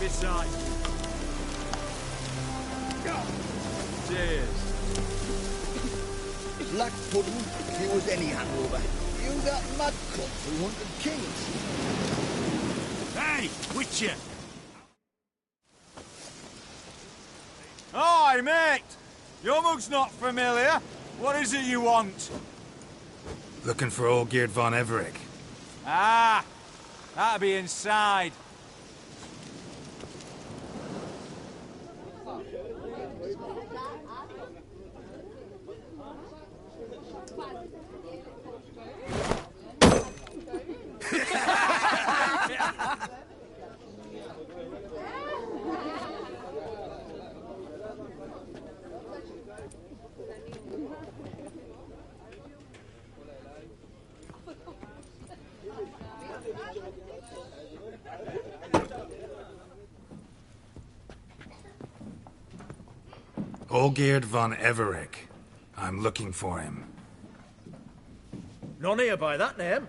beside. Cheers. Black pudding cures any hangover. You that mad cunt who hunted kings. Hey, Witcher! Hi, mate! Your mug's not familiar. What is it you want? Looking for Olgierd von Everec. Ah, that'll be inside. Olgierd von Everec. I'm looking for him. None here by that name.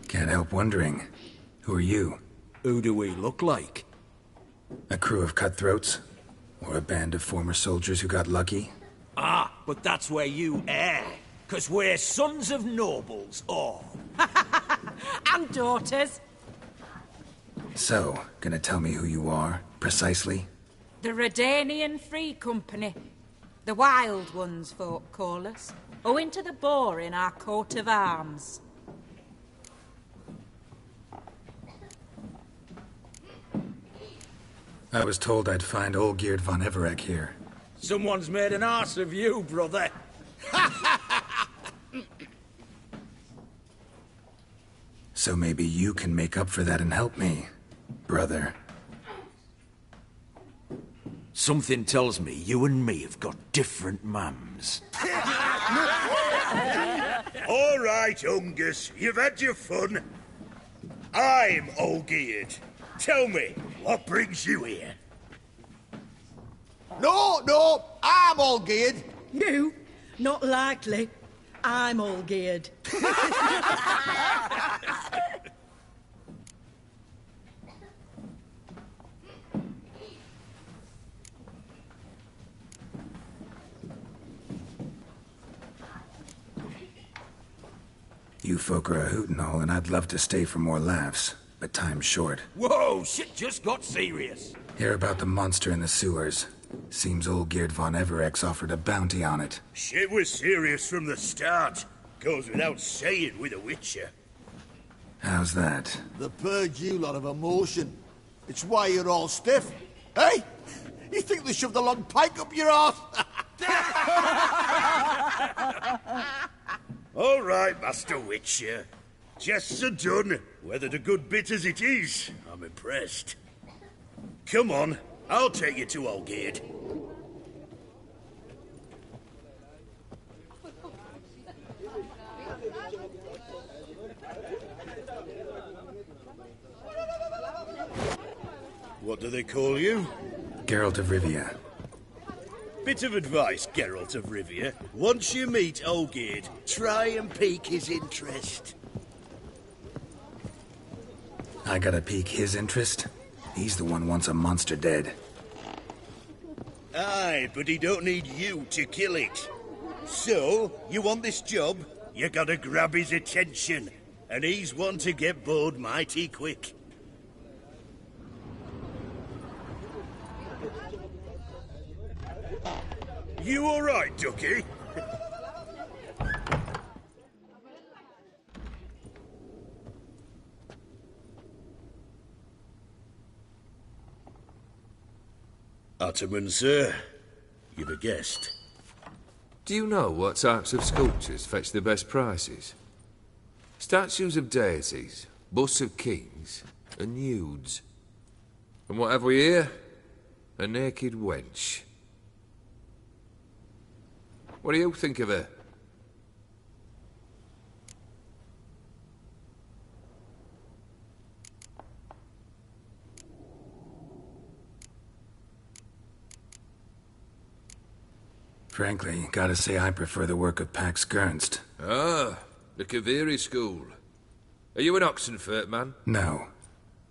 Can't help wondering. Who are you? Who do we look like? A crew of cutthroats? Or a band of former soldiers who got lucky? Ah, but that's where you err. 'Cause we're sons of nobles, all. And daughters. So, gonna tell me who you are, precisely? The Redanian Free Company. The Wild Ones, folk call us. Owing to the boar in our coat of arms. I was told I'd find Olgierd von Everec here. Someone's made an arse of you, brother. So maybe you can make up for that and help me, brother. Something tells me you and me have got different mums. All right, Ungus, you've had your fun. I'm Olgierd. Tell me, what brings you here? No, I'm all geared. You? Not likely. I'm all geared. You folk are a hoot and all, and I'd love to stay for more laughs, but time's short. Whoa, shit just got serious. Hear about the monster in the sewers. Seems Olgierd von Everec's offered a bounty on it. Shit was serious from the start. Goes without saying with a Witcher. How's that? The purge you lot of emotion. It's why you're all stiff. Hey? You think they shoved a long pike up your arse? All right, Master Witcher. Jests are done. Whether the good bit as it is, I'm impressed. Come on, I'll take you to Olgierd. What do they call you? Geralt of Rivia. Bit of advice, Geralt of Rivia. Once you meet Olgierd, try and pique his interest. I gotta pique his interest? He's the one wants a monster dead. Aye, but he don't need you to kill it. So, you want this job? You gotta grab his attention. And he's one to get bored mighty quick. You alright, Ducky? Ottoman, sir. You've a guest. Do you know what types of sculptures fetch the best prices? Statues of deities, busts of kings, and nudes. And what have we here? A naked wench. What do you think of her? Frankly, gotta say I prefer the work of Pax Gernst. Ah, the Kaviri school. Are you an Oxenfurt man? No.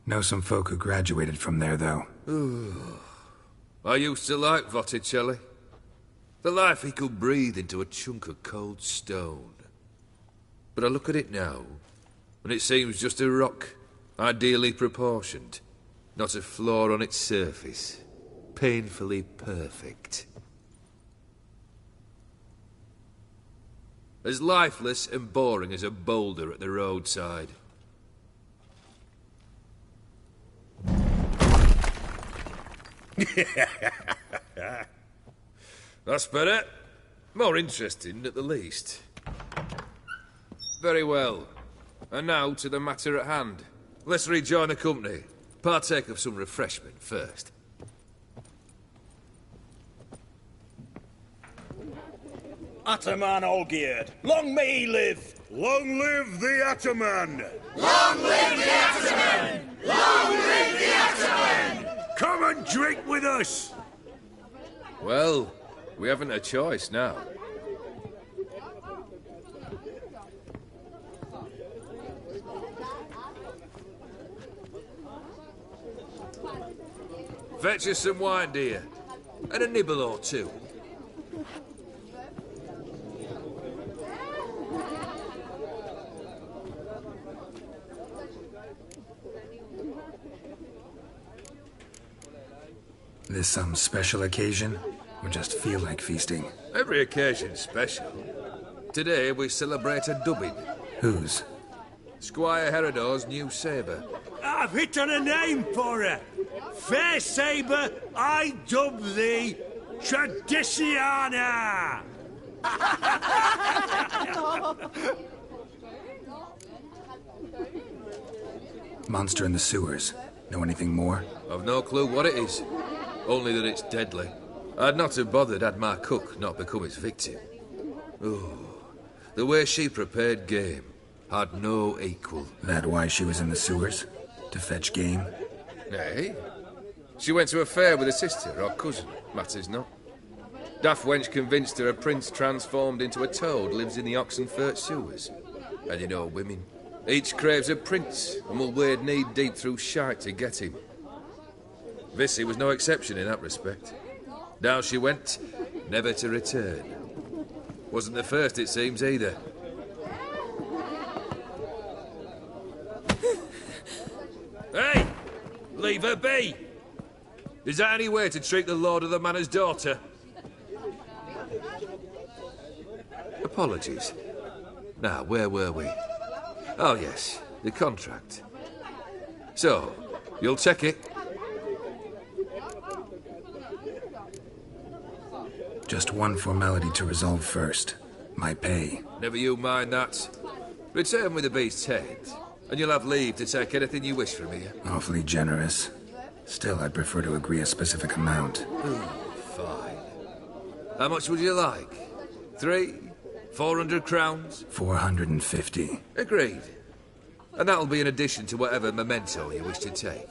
Know some folk who graduated from there, though. I used to like Botticelli. The life he could breathe into a chunk of cold stone. But I look at it now, and it seems just a rock, ideally proportioned. Not a flaw on its surface. Painfully perfect. As lifeless and boring as a boulder at the roadside. That's better. More interesting, at the least. Very well. And now to the matter at hand. Let's rejoin the company. Partake of some refreshment first. Ataman Olgierd, long may he live! Long live the Ataman! Long live the Ataman! Long live the Ataman! Come and drink with us! Well, we haven't a choice now. Fetch us some wine, dear. And a nibble or two. This some special occasion? Or just feel like feasting? Every occasion's special. Today we celebrate a dubbing. Whose? Squire Herodor's new sabre. I've hit on a name for her. Fair Sabre, I dub thee Tradiciana! Monster in the sewers. Know anything more? I've no clue what it is. Only that it's deadly. I'd not have bothered had my cook not become its victim. Oh, the way she prepared game had no equal. That why she was in the sewers? To fetch game? Nay. She went to a fair with a sister or cousin, matters not. Daft wench convinced her a prince transformed into a toad lives in the Oxenfurt sewers. And you know women. Each craves a prince and will wade knee-deep through shite to get him. Vissy was no exception in that respect. Down she went, never to return. Wasn't the first, it seems, either. Hey! Leave her be! Is that any way to treat the lord of the manor's daughter? Apologies. Now, where were we? Oh, yes, the contract. So, you'll check it? Just one formality to resolve first. My pay. Never you mind that. Return with the beast's head, and you'll have leave to take anything you wish from here. Awfully generous. Still, I'd prefer to agree a specific amount. Fine. How much would you like? 400 crowns? 450. Agreed. And that'll be in addition to whatever memento you wish to take.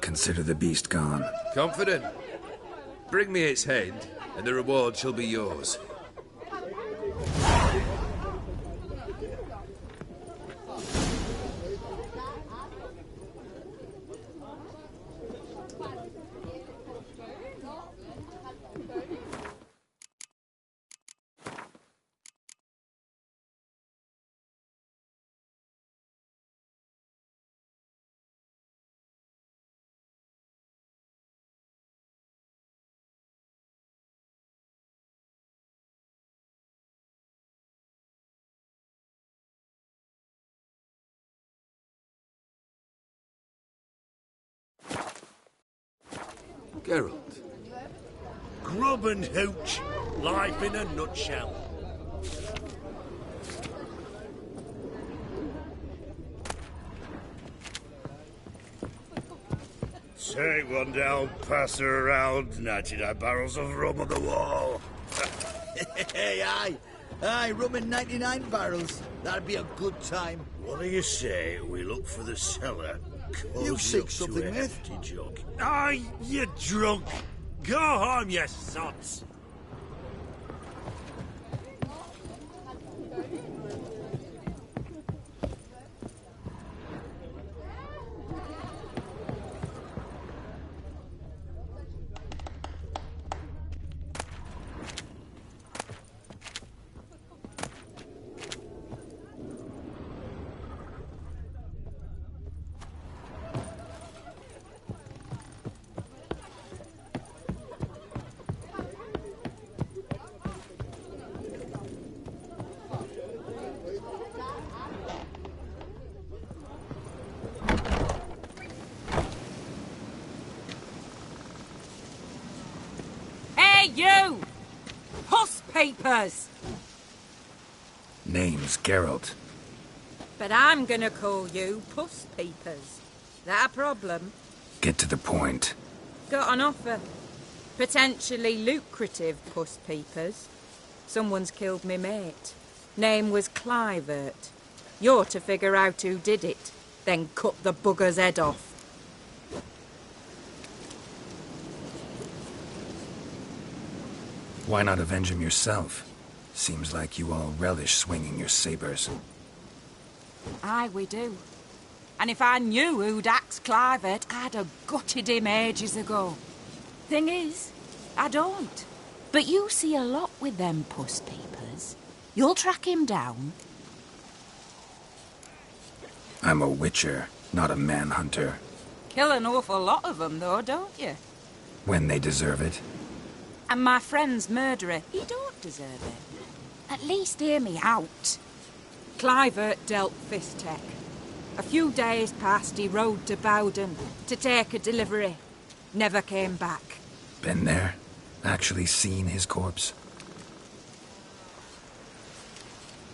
Consider the beast gone. Confident? Bring me its head, and the reward shall be yours. Geralt. Grub and hooch. Life in a nutshell. Take one down, pass her around, 99 barrels of rum on the wall. Hey, aye, rum in 99 barrels. That'd be a good time. What do you say we look for the cellar? You seek up to something, a mate? hefty jug. Aye, you drunk. Go home, you sots. You! Puss papers! Name's Geralt. But I'm gonna call you Puss Papers. That a problem? Get to the point. Got an offer. Potentially lucrative Puss Papers. Someone's killed me mate. Name was Clivert. You're to figure out who did it, then cut the bugger's head off. Why not avenge him yourself? Seems like you all relish swinging your sabers. Aye, we do. And if I knew who'd axed Clivert, I'd have gutted him ages ago. Thing is, I don't. But you see a lot with them Puss Papers. You'll track him down. I'm a witcher, not a manhunter. Kill an awful lot of them, though, don't you? When they deserve it. And my friend's murderer, he don't deserve it. At least hear me out. Clivert dealt Fistech. A few days past, he rode to Bowden to take a delivery. Never came back. Been there? Actually seen his corpse?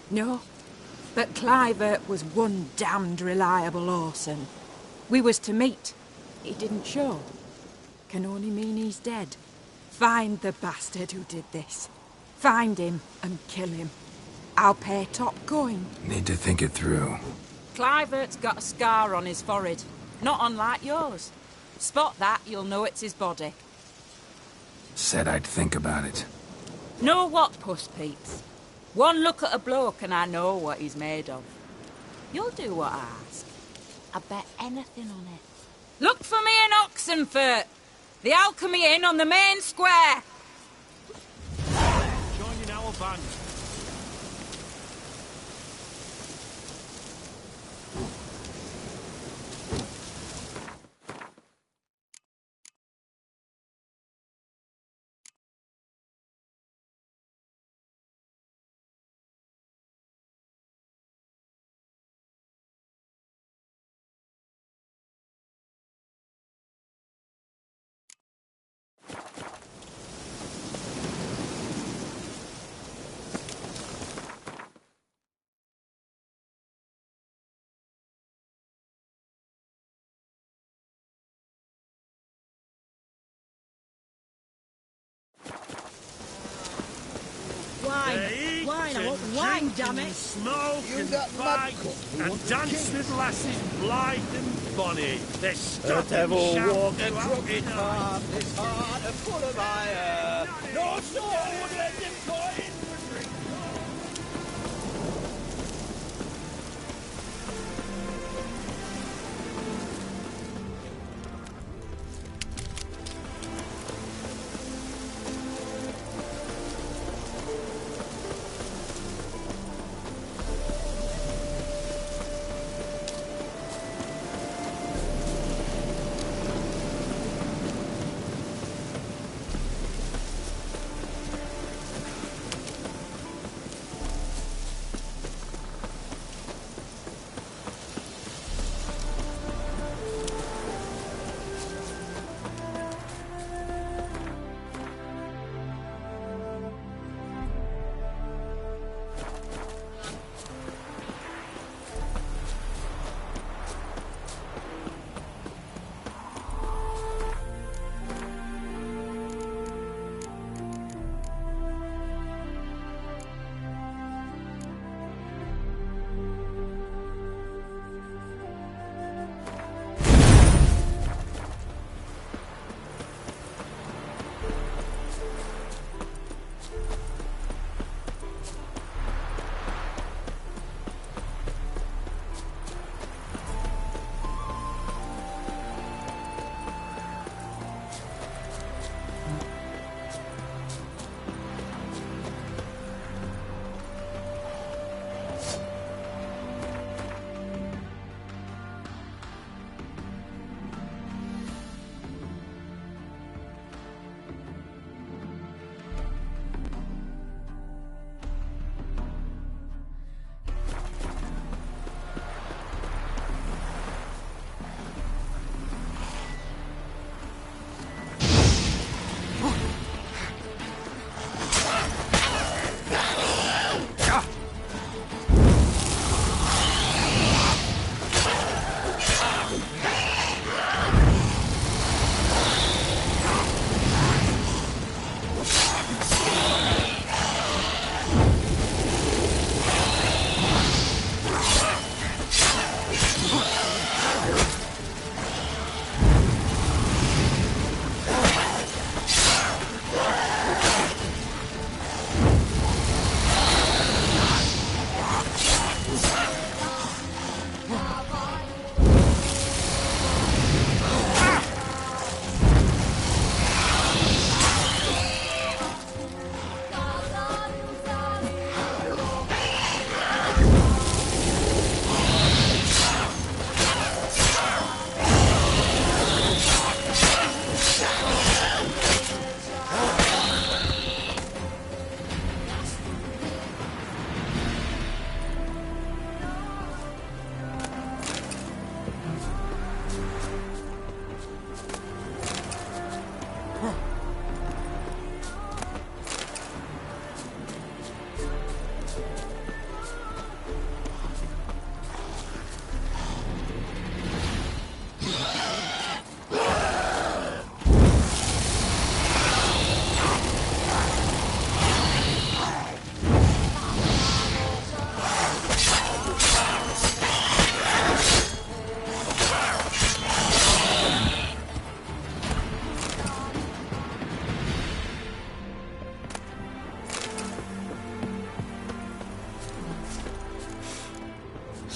No. But Clivert was one damned reliable Orson. We was to meet. He didn't show. Can only mean he's dead. Find the bastard who did this. Find him and kill him. I'll pay top coin. Need to think it through. Clivert's got a scar on his forehead. Not unlike yours. Spot that, you'll know it's his body. Said I'd think about it. Know what, Puss Peeps? One look at a bloke and I know what he's made of. You'll do what I ask. I bet anything on it. Look for me in Oxenfurt! The Alchemy Inn on the main square! Joining our band. Wine, I want wine, damn it! Smoke and fight and dance with lasses blithe and bonny. They're stuck and shout a crooked path, his heart full of fire. No soul would let him go in for drink.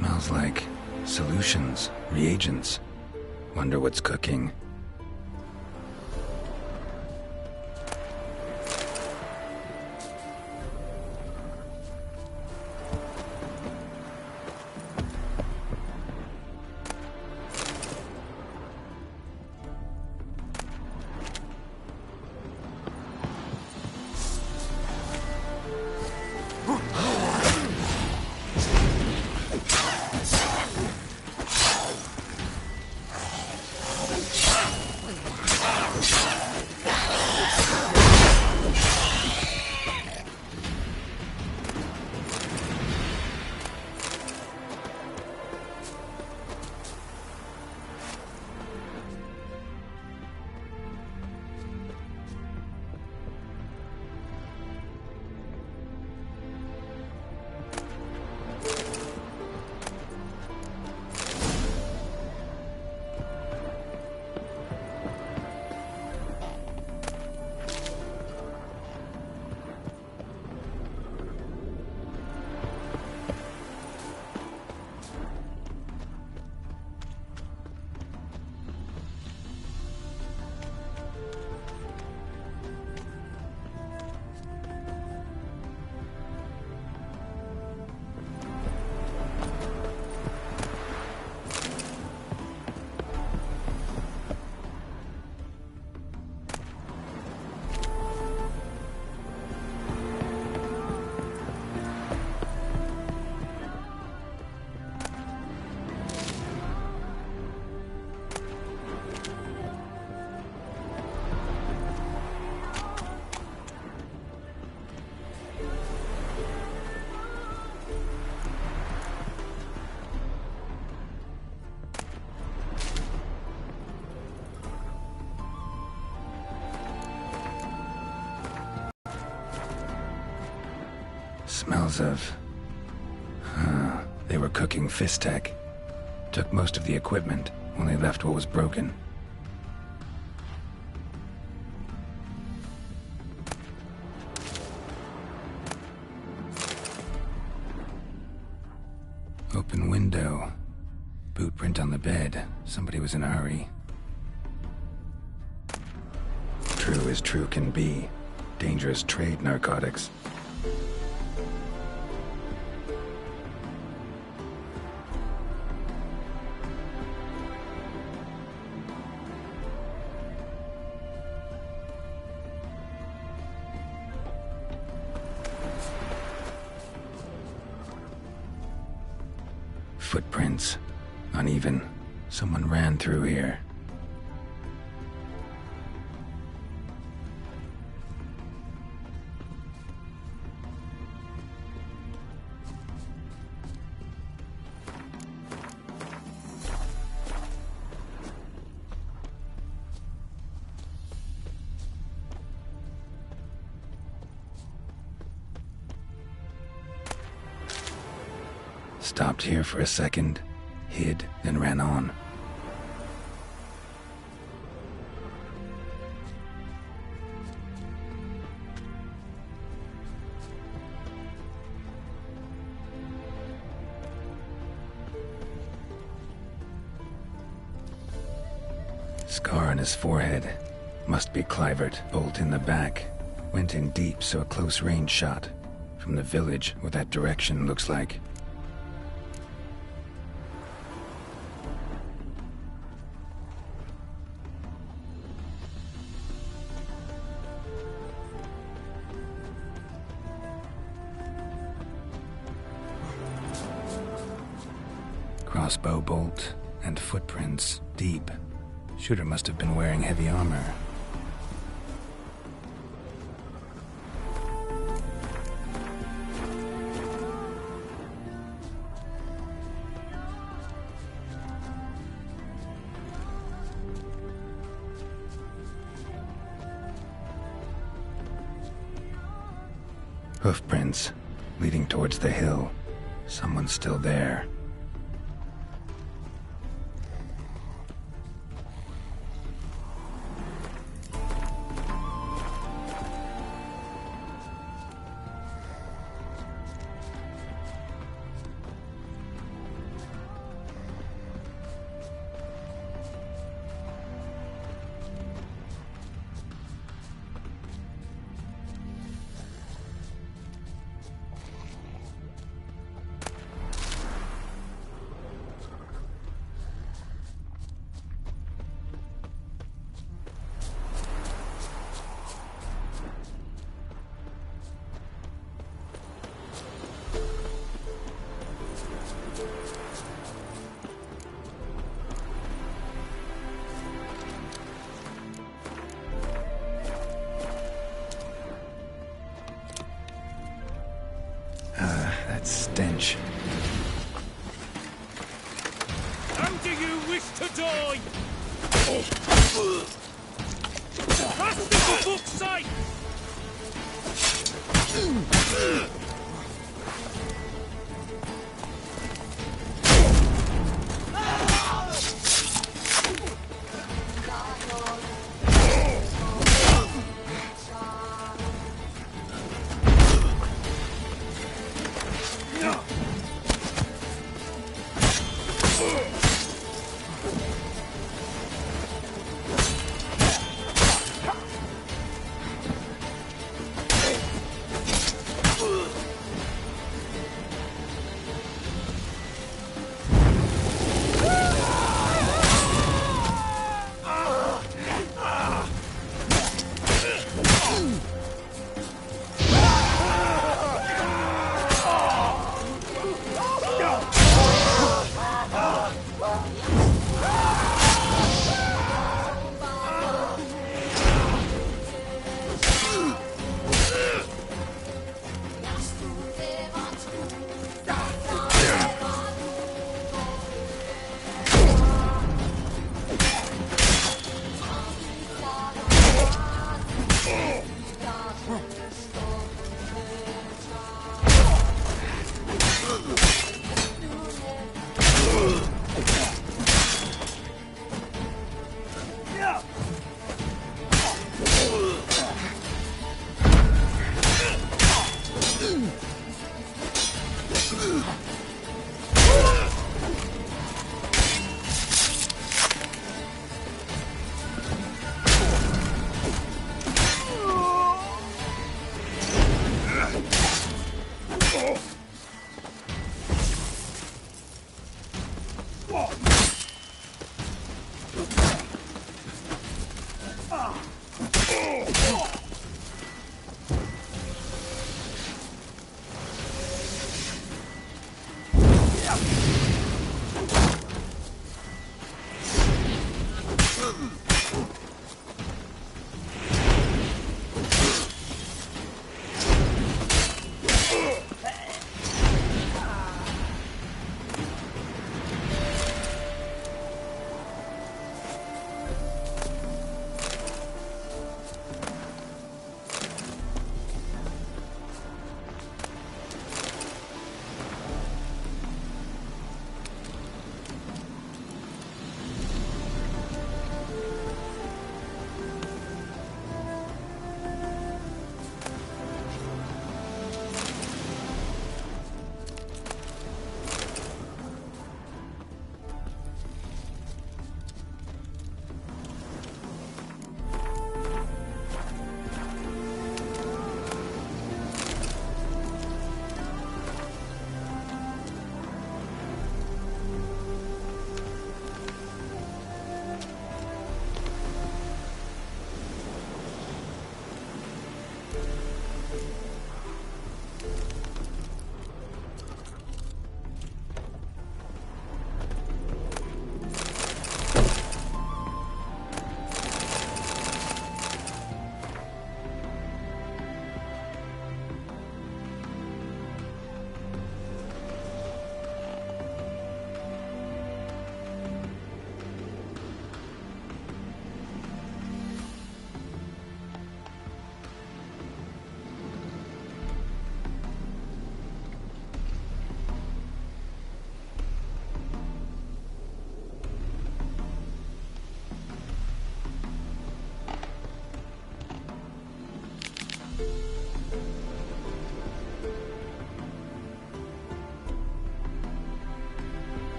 Smells like solutions, reagents. Wonder what's cooking. Smells of... They were cooking Fistek. Took most of the equipment, only left what was broken. Open window. Boot print on the bed. Somebody was in a hurry. True as true can be. Dangerous trade, narcotics. Footprints. Uneven. Someone ran through here. Stopped here for a second, hid, then ran on. Scar on his forehead. Must be Clivert. Bolt in the back. Went in deep, so a close range shot. From the village, what that direction looks like. Crossbow bolt and footprints deep. Shooter must have been wearing heavy armor. Hoofprints leading towards the hill. Someone's still there. do you wish to die? Faster, for fuck's sake!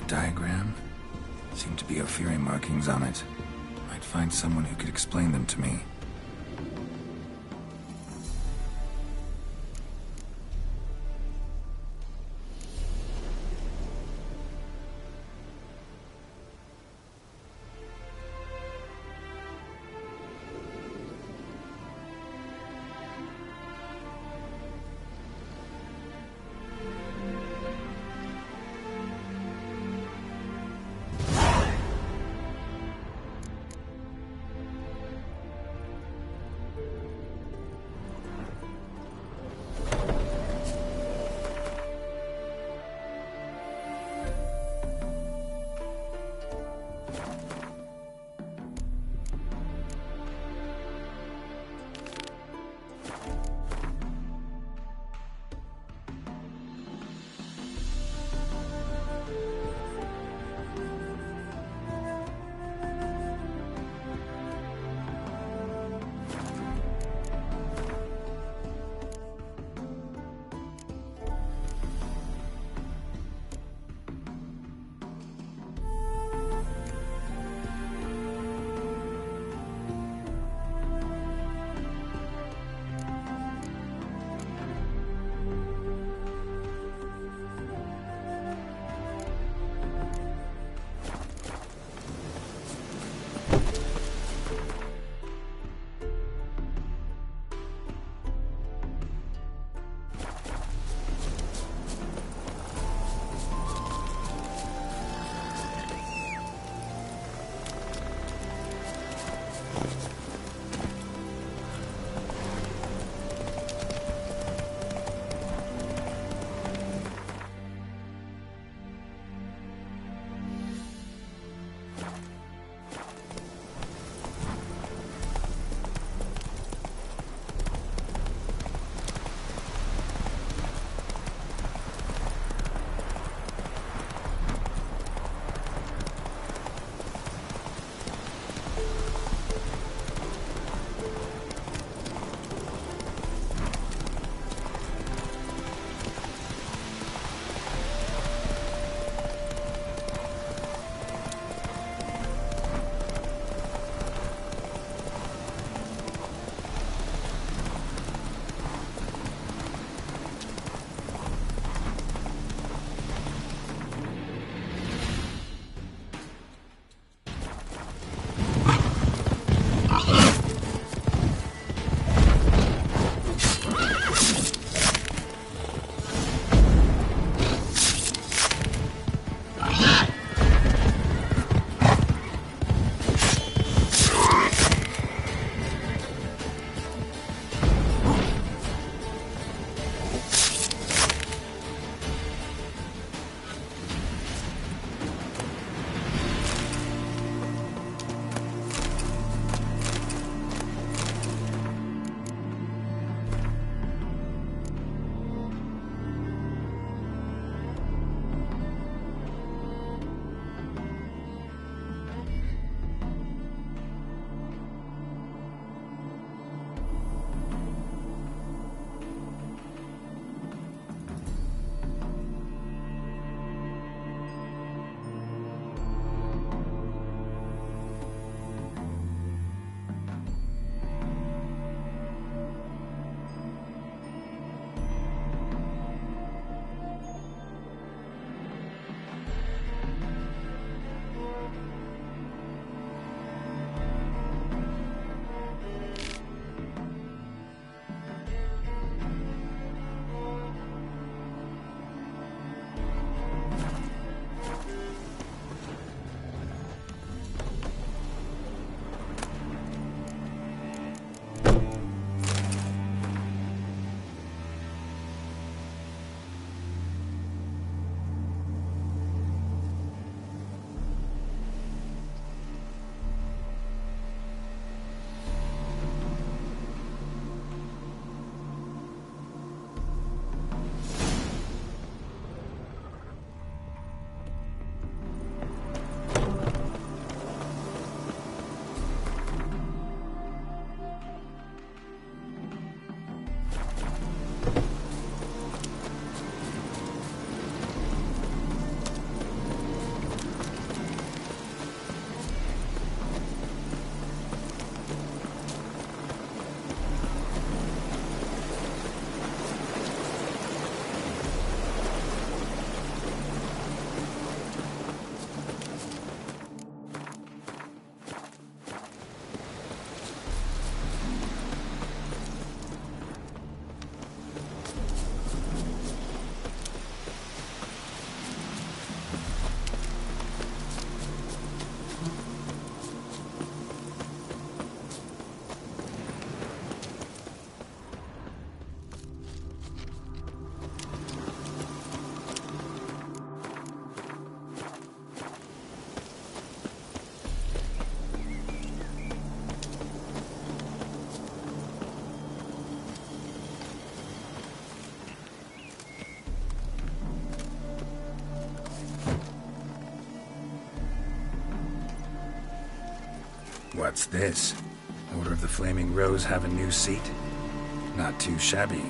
Diagram? Seem to be Ophiri markings on it. Might find someone who could explain them to me. What's this? Order of the Flaming Rose have a new seat? Not too shabby.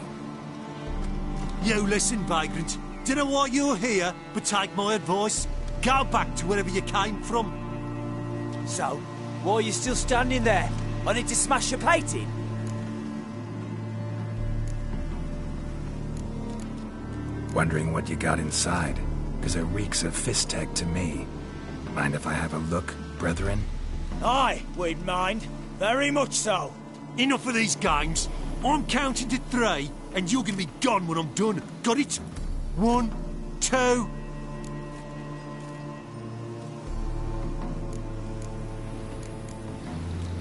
You listen, vagrant. Dunno why you're here, but take my advice. Go back to wherever you came from. So, why are you still standing there? I need to smash your plate in. Wondering what you got inside, because it reeks of Fistech to me. Mind if I have a look, brethren? Aye, we'd mind. Very much so. Enough of these games. I'm counting to 3, and you're gonna be gone when I'm done. Got it? 1, 2...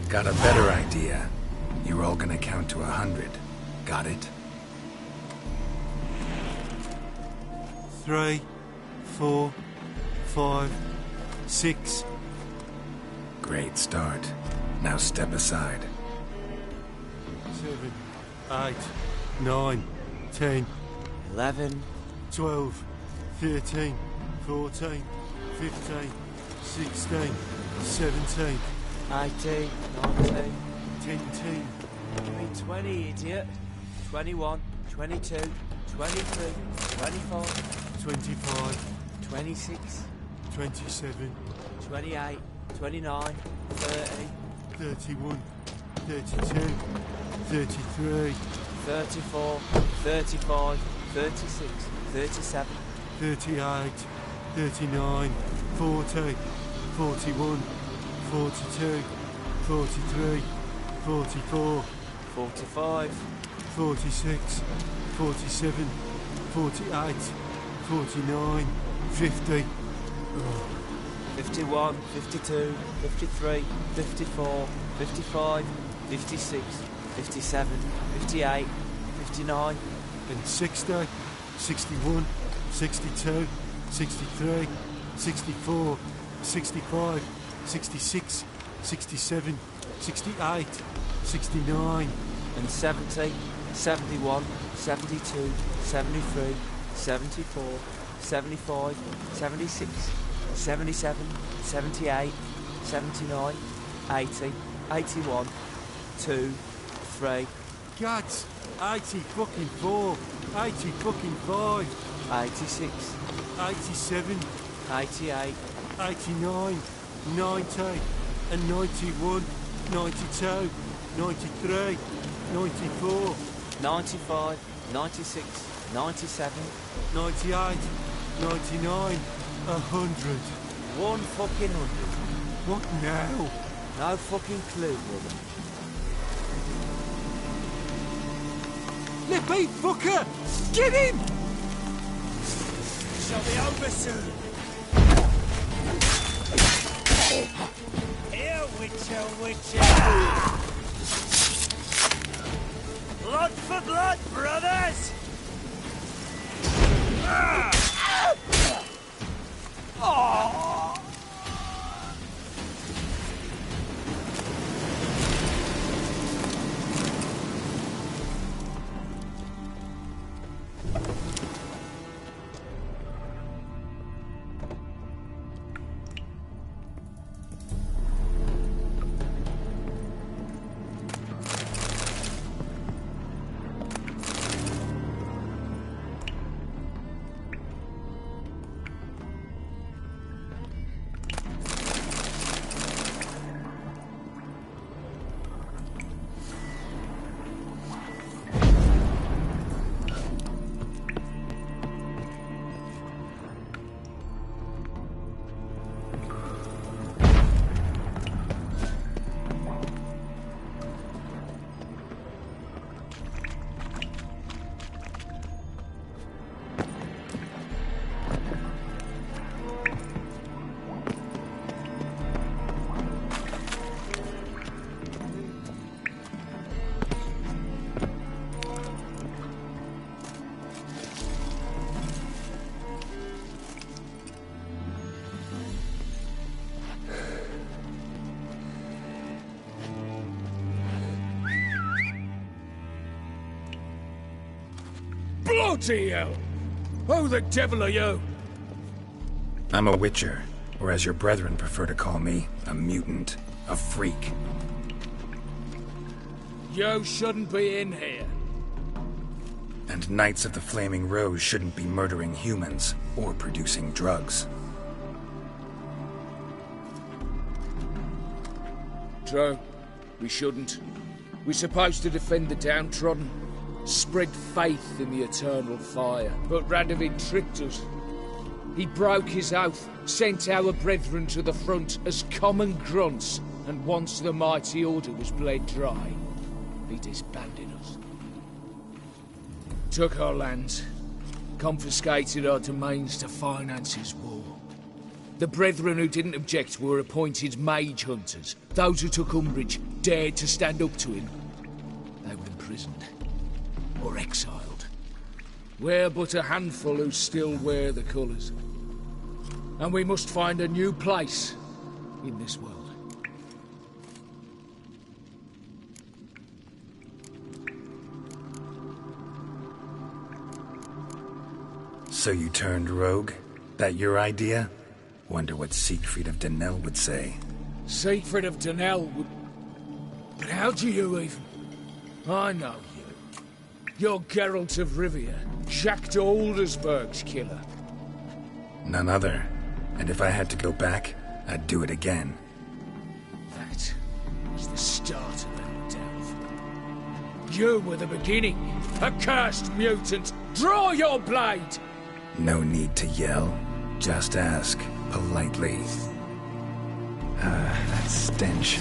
Got a better idea. You're all gonna count to 100. Got it? 3, 4, 5, 6. Great start. Now step aside. 7, 8, 9, 10, 11, 12, 13, 14, 15, 16, 17, 18, 19, 10. You mean 20, idiot. 21, 22, 23, 24, 25, 26, 27, 28, 29, 30, 31, 32, 33, 34, 35, 36, 37, 38, 39, 40, 41, 42, 43, 44, 45, 46, 47, 48, 49, 50. 51, 52, 53, 54, 55, 56, 57, 58, 59, and 60, 61, 62, 63, 64, 65, 66, 67, 68, 69, and 70, 71, 72, 73, 74, 75, 76, 77, 78, 79, 80, 81, 2, 3, Gods, 80 fucking 4, 80 fucking 5, 86, 87, 88, 89, 90, and 91, 92, 93, 94, 95, 96, 97, 98, 99, 100. One fucking 100. What now? No fucking clue, brother. Let me, fucker! Get him! Shall be over soon. Here, Witcher, Witcher! Blood for blood, brothers! Oh! Bloody hell! Who the devil are you? I'm a Witcher, or as your brethren prefer to call me, a mutant. A freak. You shouldn't be in here. And Knights of the Flaming Rose shouldn't be murdering humans or producing drugs. True. We shouldn't. We're supposed to defend the downtrodden, spread faith in the eternal fire. But Radovid tricked us. He broke his oath, sent our brethren to the front as common grunts, and once the mighty order was bled dry, he disbanded us. Took our lands, confiscated our domains to finance his war. The brethren who didn't object were appointed mage hunters. Those who took umbrage, dared to stand up to him. They were imprisoned, or exiled. We're but a handful who still wear the colours. And we must find a new place in this world. So you turned rogue? That your idea? Wonder what Siegfried of Denel would say. Siegfried of Denel would... But how do you even... I know you. You're Geralt of Rivia, Jacques de Aldersberg's killer. None other. And if I had to go back, I'd do it again. That was the start of our downfall. You were the beginning. Accursed mutant! Draw your blade! No need to yell. Just ask, politely. That stench.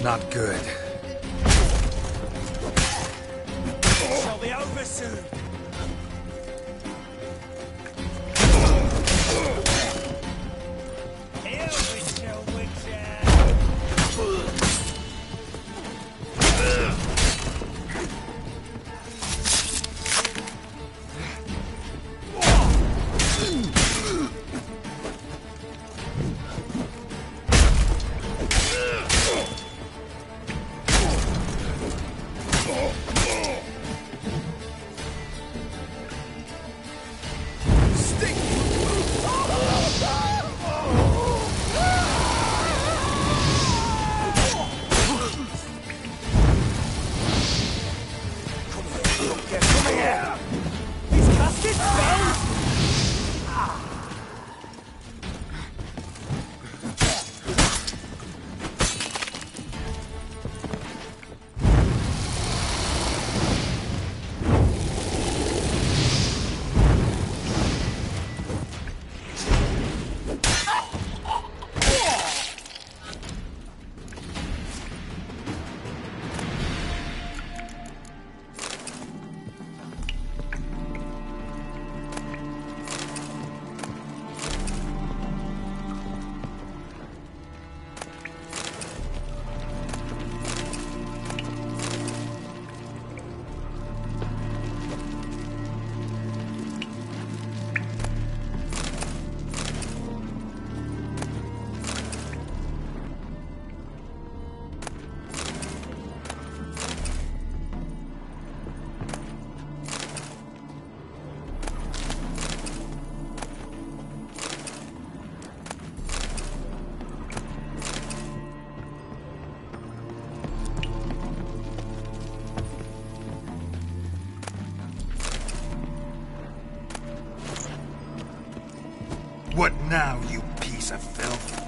Not good. Shall be over soon. Here, Witcher, Witcher. What now, you piece of filth?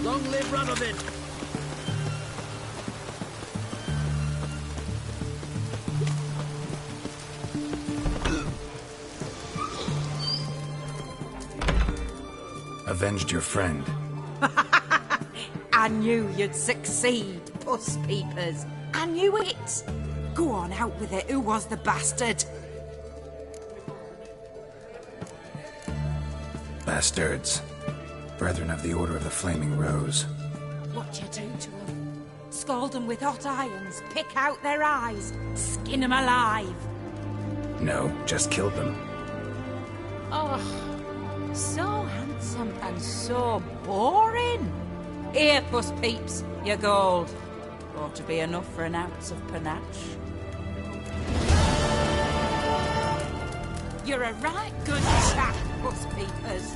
Long live Radovid! Avenged your friend. I knew you'd succeed, puss peepers. I knew it. Go on, out with it. Who was the bastard? Bastards. Brethren of the Order of the Flaming Rose. What you do to them? Scald them with hot irons, pick out their eyes, skin them alive. No, just killed them. Oh, so handsome and so boring. Here, puss peeps, your gold. Ought to be enough for an ounce of panache. You're a right good chap, puss peepers.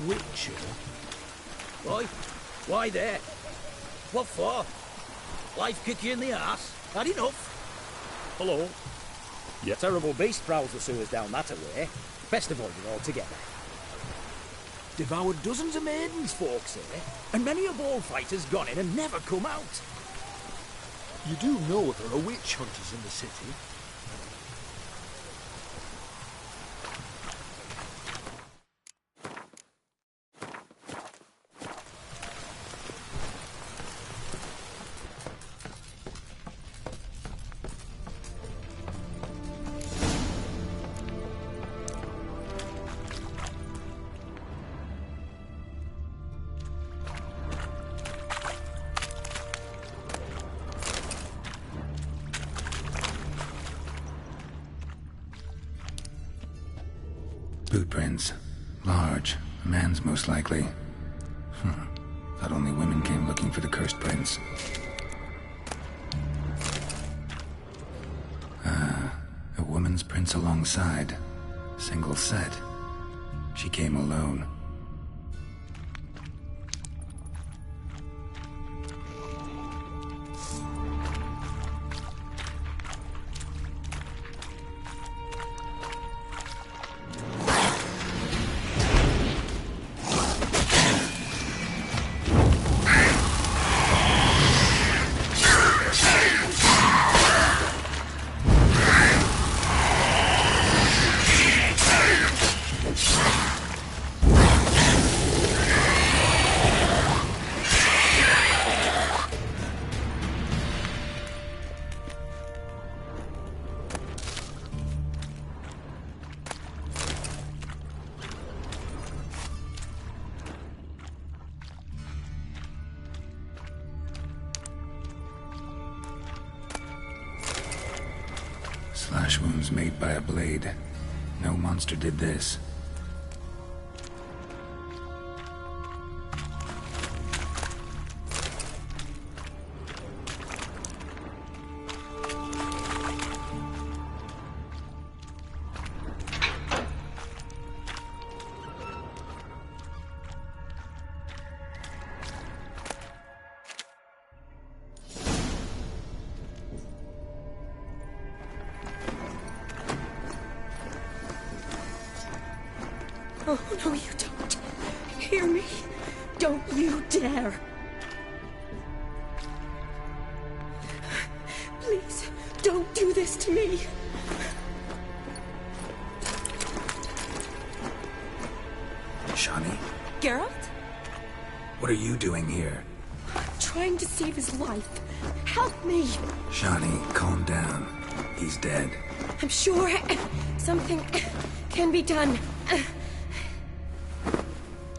Witcher? Why there? What for? Life kick you in the arse? Had enough? Hello? Yeah. Terrible beast prowls the sewers down that way. Best avoid it altogether. Devoured dozens of maidens, folks say, and many a ball fighter's gone in and never come out. You do know there are witch hunters in the city? Boot prints. Large. A man's most likely. Thought only women came looking for the cursed prince. A woman's prints alongside. Single set. She came alone. Slash wounds made by a blade. No monster did this. Oh, no, you don't. Hear me? Don't you dare. Please, don't do this to me. Shani? Geralt? What are you doing here? trying to save his life. Help me! Shani, calm down. He's dead. I'm sure something can be done.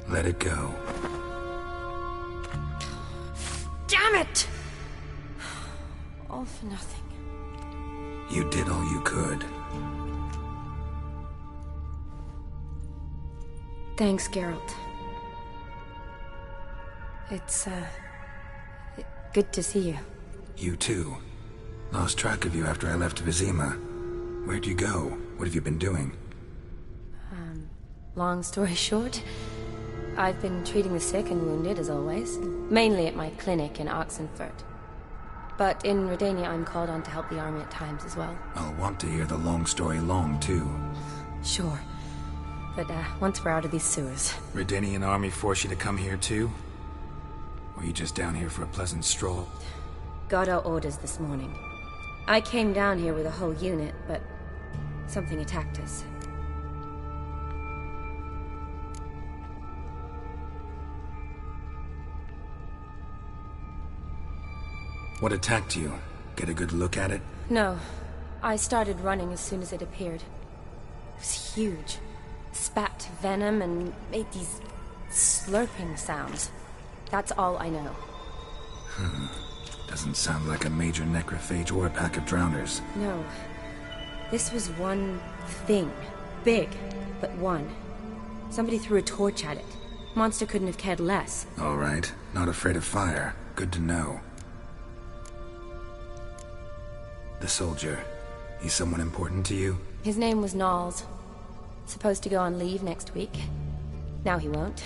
Let it go. Damn it! All for nothing. You did all you could. Thanks, Geralt. It's, good to see you. You too. Lost track of you after I left Vizima. Where'd you go? What have you been doing? Long story short, I've been treating the sick and wounded, as always. Mainly at my clinic in Oxenfurt. But in Redania, I'm called on to help the army at times as well. I'll want to hear the long story long, too. Sure. But, once we're out of these sewers... Redanian army force you to come here, too? Or are you just down here for a pleasant stroll? Got our orders this morning. I came down here with a whole unit, but... something attacked us. What attacked you? Get a good look at it? No. I started running as soon as it appeared. It was huge. Spat venom and made these slurping sounds. That's all I know. Doesn't sound like a major necrophage or a pack of drowners. No. This was one thing. Big, but one. Somebody threw a torch at it. Monster couldn't have cared less. All right. Not afraid of fire. Good to know. The soldier. He's someone important to you? His name was Knowles. Supposed to go on leave next week. Now he won't.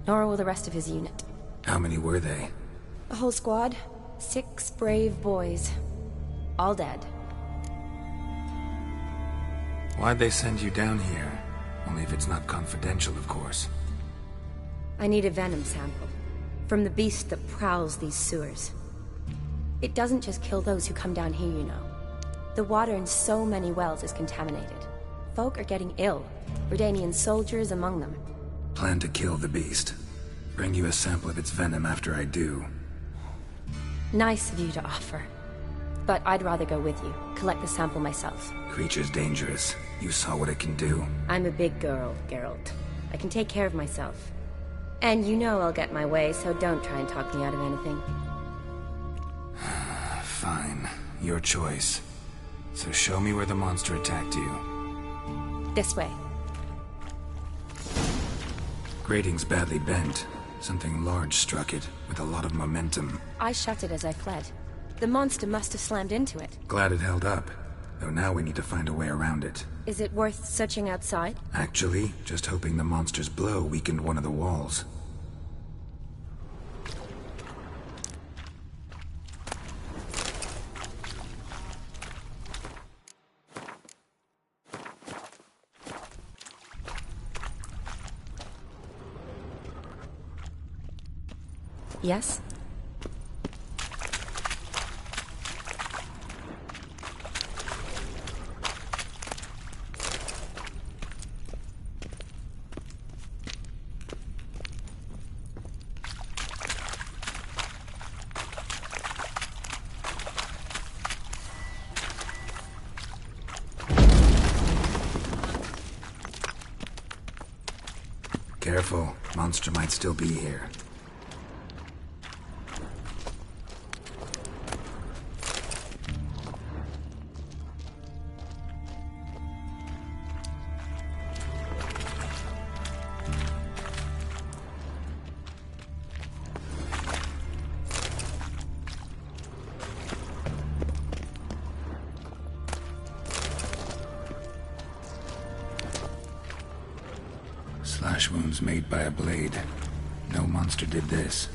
Nor will the rest of his unit. How many were they? A whole squad. 6 brave boys. All dead. Why'd they send you down here? Only if it's not confidential, of course. I need a venom sample. From the beast that prowls these sewers. It doesn't just kill those who come down here, you know. The water in so many wells is contaminated. Folk are getting ill. Redanian soldiers among them. Plan to kill the beast. Bring you a sample of its venom after I do. Nice of you to offer. But I'd rather go with you. Collect the sample myself. Creature's dangerous. You saw what it can do. I'm a big girl, Geralt. I can take care of myself. And you know I'll get my way, so don't try and talk me out of anything. Fine. Your choice. So show me where the monster attacked you. This way. Grating's badly bent. Something large struck it, with a lot of momentum. I shut it as I fled. The monster must have slammed into it. Glad it held up. Though now we need to find a way around it. Is it worth searching outside? Actually, just hoping the monster's blow weakened one of the walls. Yes? Careful. Monster might still be here. Slash wounds made by a blade. No monster did this.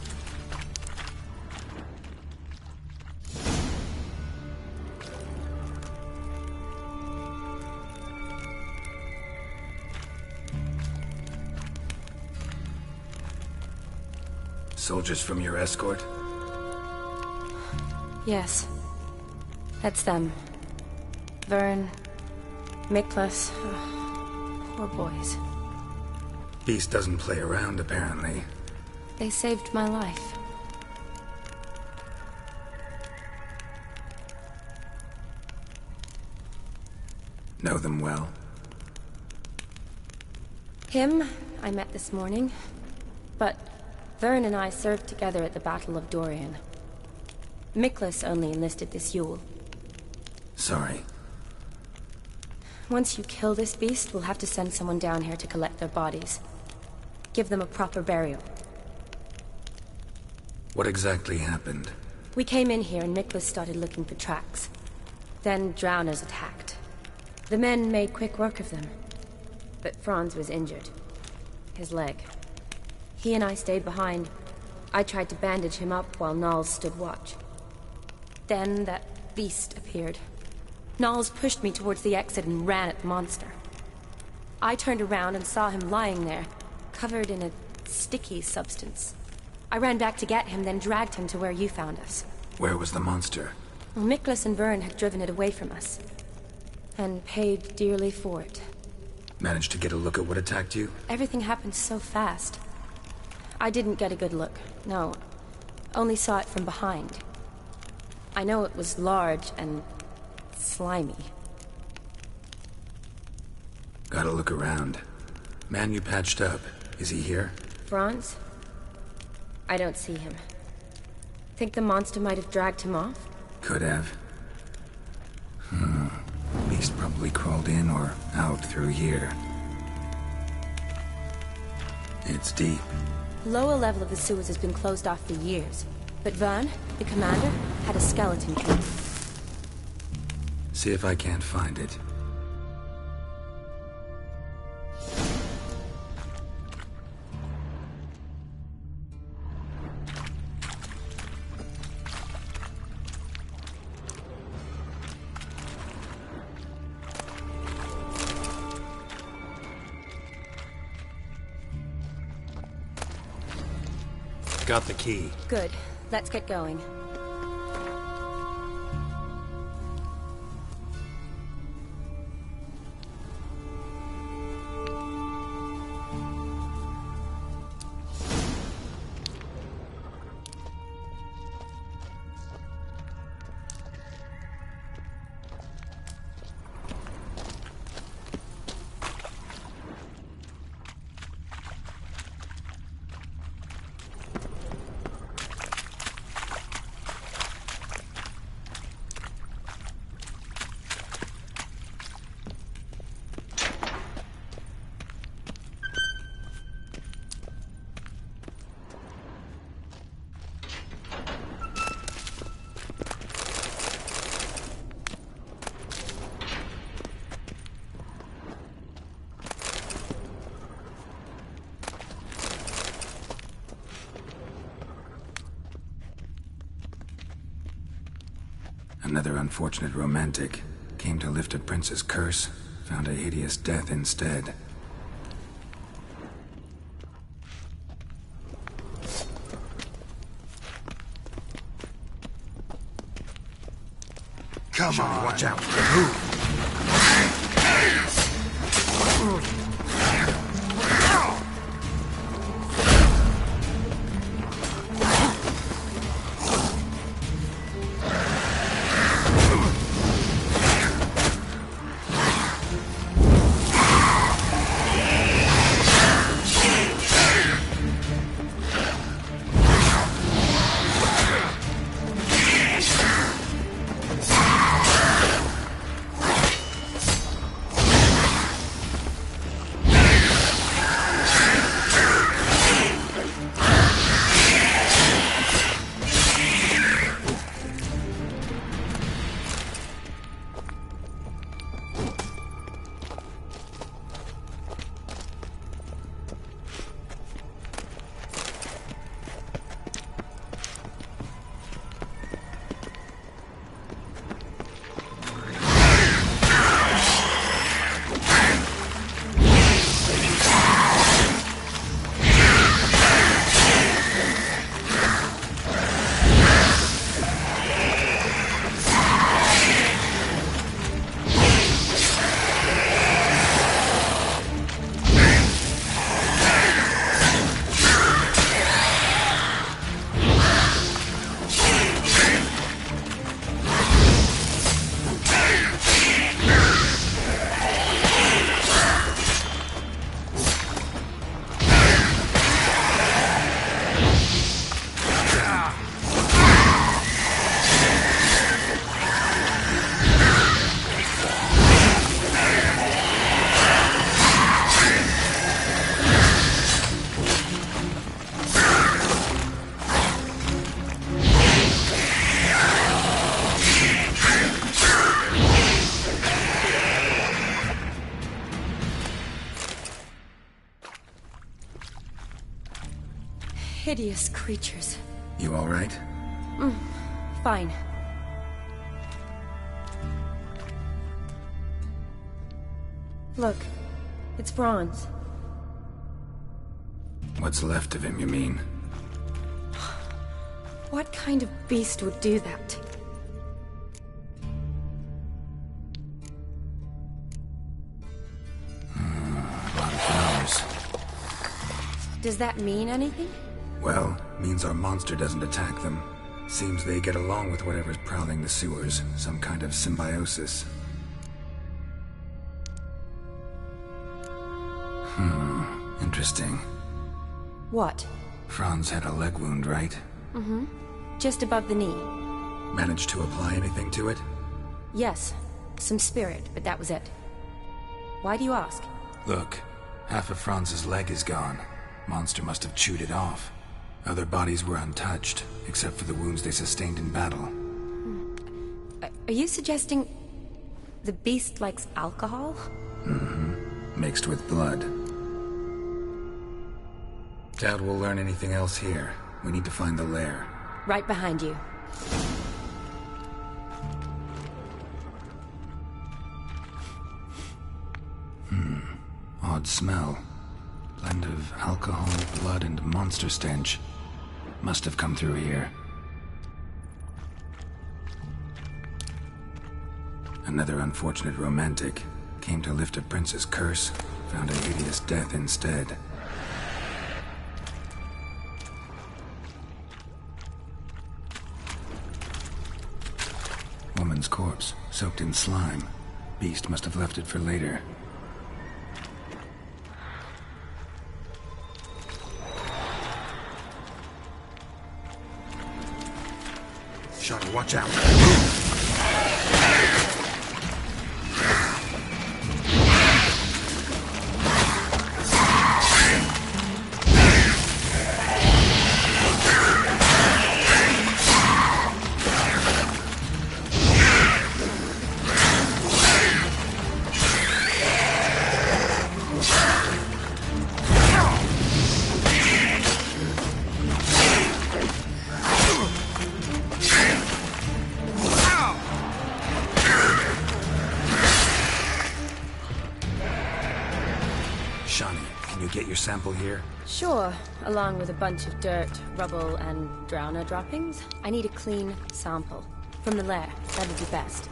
Soldiers from your escort? Yes. That's them. Vern, Miklas. Poor boys. Beast doesn't play around, apparently. They saved my life. Know them well? Him, I met this morning. But Vern and I served together at the Battle of Dorian. Miklas only enlisted this Yule. Sorry. Once you kill this beast, we'll have to send someone down here to collect their bodies. Give them a proper burial. What exactly happened? We came in here and Miklas started looking for tracks. Then drowners attacked. The men made quick work of them. But Franz was injured. His leg. He and I stayed behind. I tried to bandage him up while Nals stood watch. Then that beast appeared. Nals pushed me towards the exit and ran at the monster. I turned around and saw him lying there, covered in a sticky substance. I ran back to get him, then dragged him to where you found us. Where was the monster? Well, Miklas and Vern had driven it away from us. And paid dearly for it. Managed to get a look at what attacked you? Everything happened so fast. I didn't get a good look, no. Only saw it from behind. I know it was large and slimy. Gotta look around. Man you patched up, is he here? Franz? I don't see him. Think the monster might have dragged him off? Could have. Beast probably crawled in or out through here. It's deep. Lower level of the sewers has been closed off for years. But Vern, the commander, had a skeleton key. See if I can't find it. Got the key. Good. Let's get going. Another unfortunate romantic. Came to lift a prince's curse, found a hideous death instead. Come on. Watch out. Move. Hideous creatures. You all right? Fine. Look, it's bronze. What's left of him, you mean? What kind of beast would do that? A lot of flowers. Does that mean anything? Well, means our monster doesn't attack them. Seems they get along with whatever's prowling the sewers. Some kind of symbiosis. Interesting. What? Franz had a leg wound, right? Mm-hmm. Just above the knee. Managed to apply anything to it? Yes. Some spirit, but that was it. Why do you ask? Look, half of Franz's leg is gone. Monster must have chewed it off. Other bodies were untouched, except for the wounds they sustained in battle. Are you suggesting the beast likes alcohol? Mm-hmm. Mixed with blood. Doubt we'll learn anything else here. We need to find the lair. Right behind you. Odd smell. Blend of alcohol, blood, and monster stench. Must have come through here. Another unfortunate romantic. Came to lift a prince's curse. Found a hideous death instead. Woman's corpse, soaked in slime. Beast must have left it for later. Shawnee, watch out. Sample here? Sure, along with a bunch of dirt, rubble, and drowner droppings. I need a clean sample. From the lair, that'd be best.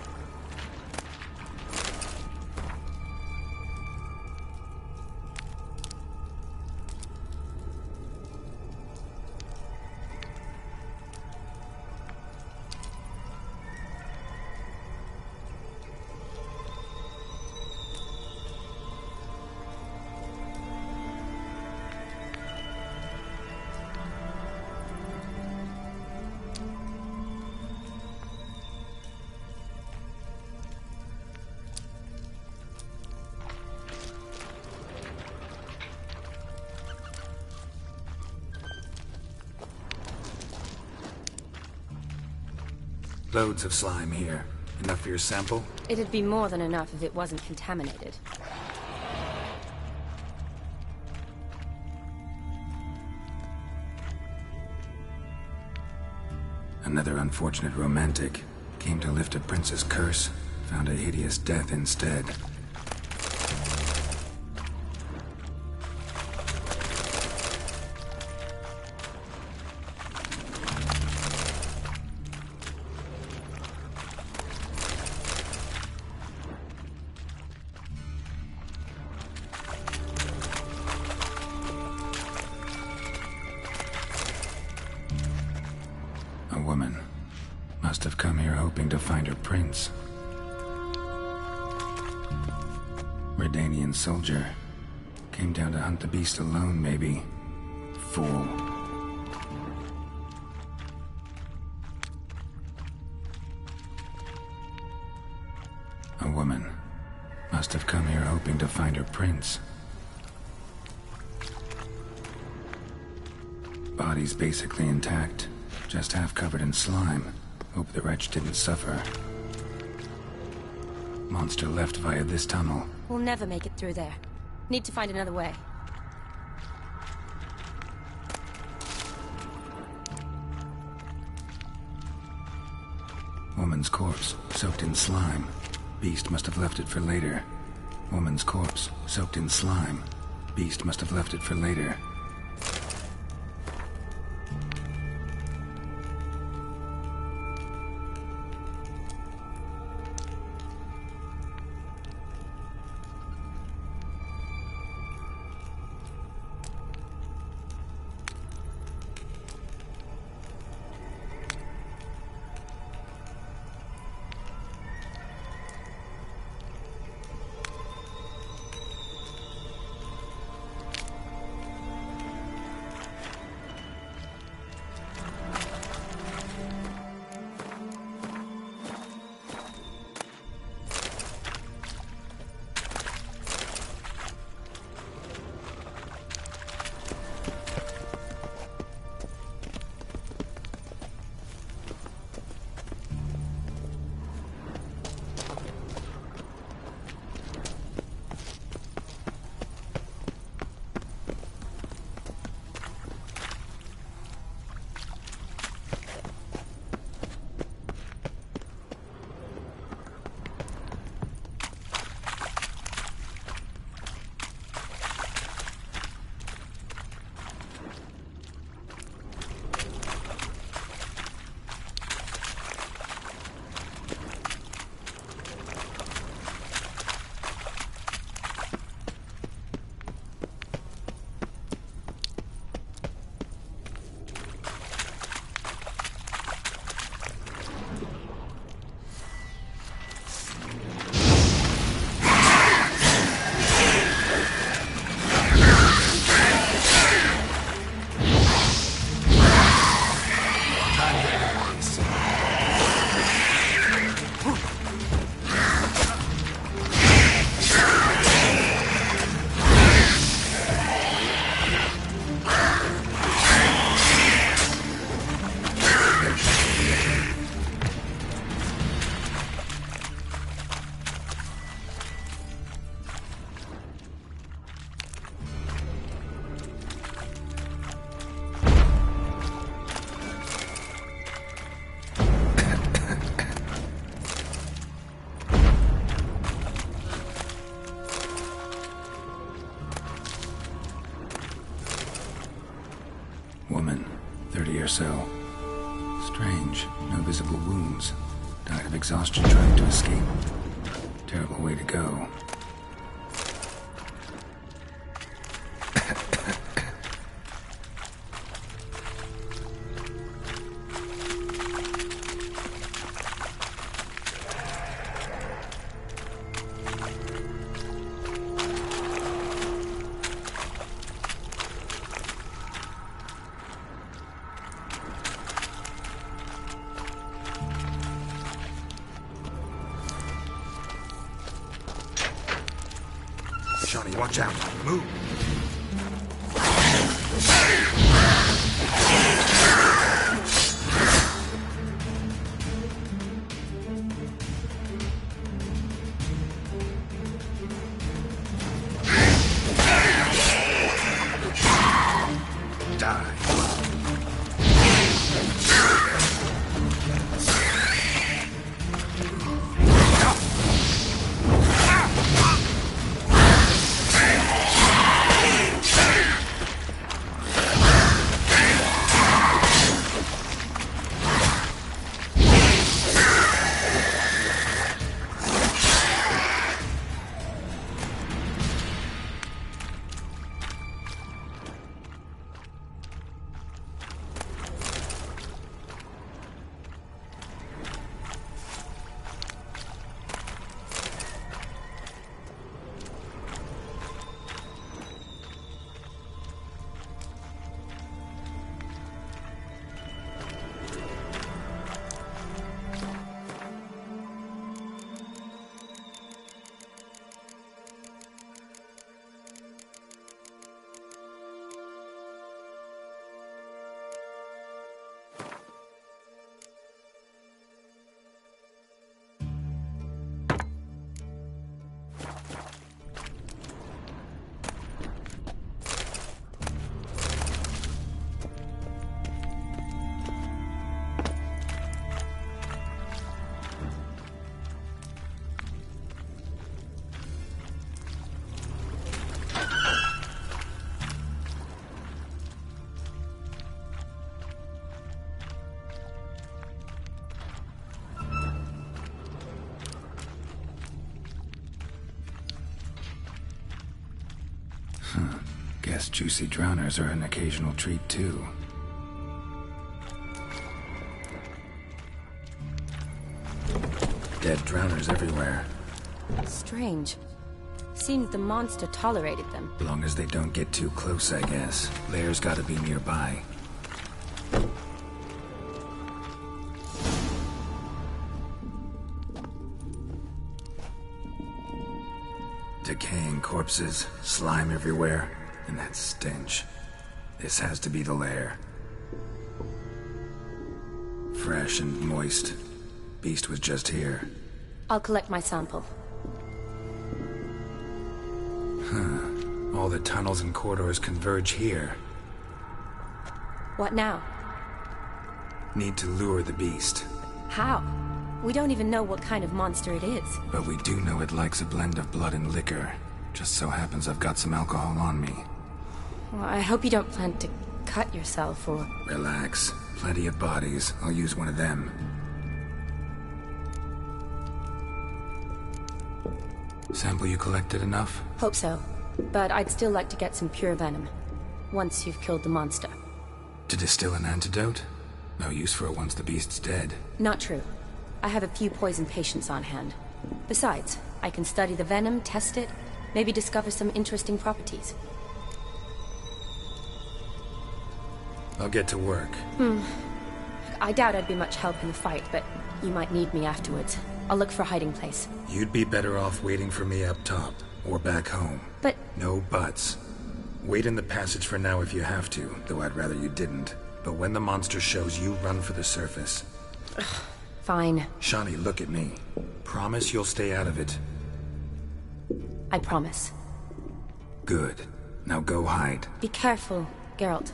Loads of slime here. Enough for your sample? It'd be more than enough if it wasn't contaminated. Another unfortunate romantic. Came to lift a prince's curse. Found a hideous death instead. Soldier. Came down to hunt the beast alone, maybe. Fool. A woman. Must have come here hoping to find her prince. Body's basically intact. Just half covered in slime. Hope the wretch didn't suffer. Monster left via this tunnel. We'll never make it through there. Need to find another way. Woman's corpse, soaked in slime. Beast must have left it for later. Woman's corpse, soaked in slime. Beast must have left it for later. Woman, 30 or so. Strange, no visible wounds. Died of exhaustion trying to escape. Terrible way to go. Johnny, watch out. Move. Guess juicy drowners are an occasional treat, too. Dead drowners everywhere. Strange. Seems the monster tolerated them. As long as they don't get too close, I guess. Lair's gotta be nearby. Decaying corpses, slime everywhere, and that stench. This has to be the lair. Fresh and moist. Beast was just here. I'll collect my sample. All the tunnels and corridors converge here. What now? Need to lure the beast. How? We don't even know what kind of monster it is. But we do know it likes a blend of blood and liquor. Just so happens I've got some alcohol on me. Well, I hope you don't plan to cut yourself or... Relax. Plenty of bodies. I'll use one of them. Sample you collected enough? Hope so. But I'd still like to get some pure venom. Once you've killed the monster. To distill an antidote? No use for it once the beast's dead. Not true. I have a few poison patients on hand. Besides, I can study the venom, test it, maybe discover some interesting properties. I'll get to work. I doubt I'd be much help in the fight, but you might need me afterwards. I'll look for a hiding place. You'd be better off waiting for me up top, or back home. But... No buts. Wait in the passage for now if you have to, though I'd rather you didn't. But when the monster shows, you run for the surface. Fine. Shani, look at me. Promise you'll stay out of it. I promise. Good. Now go hide. Be careful, Geralt.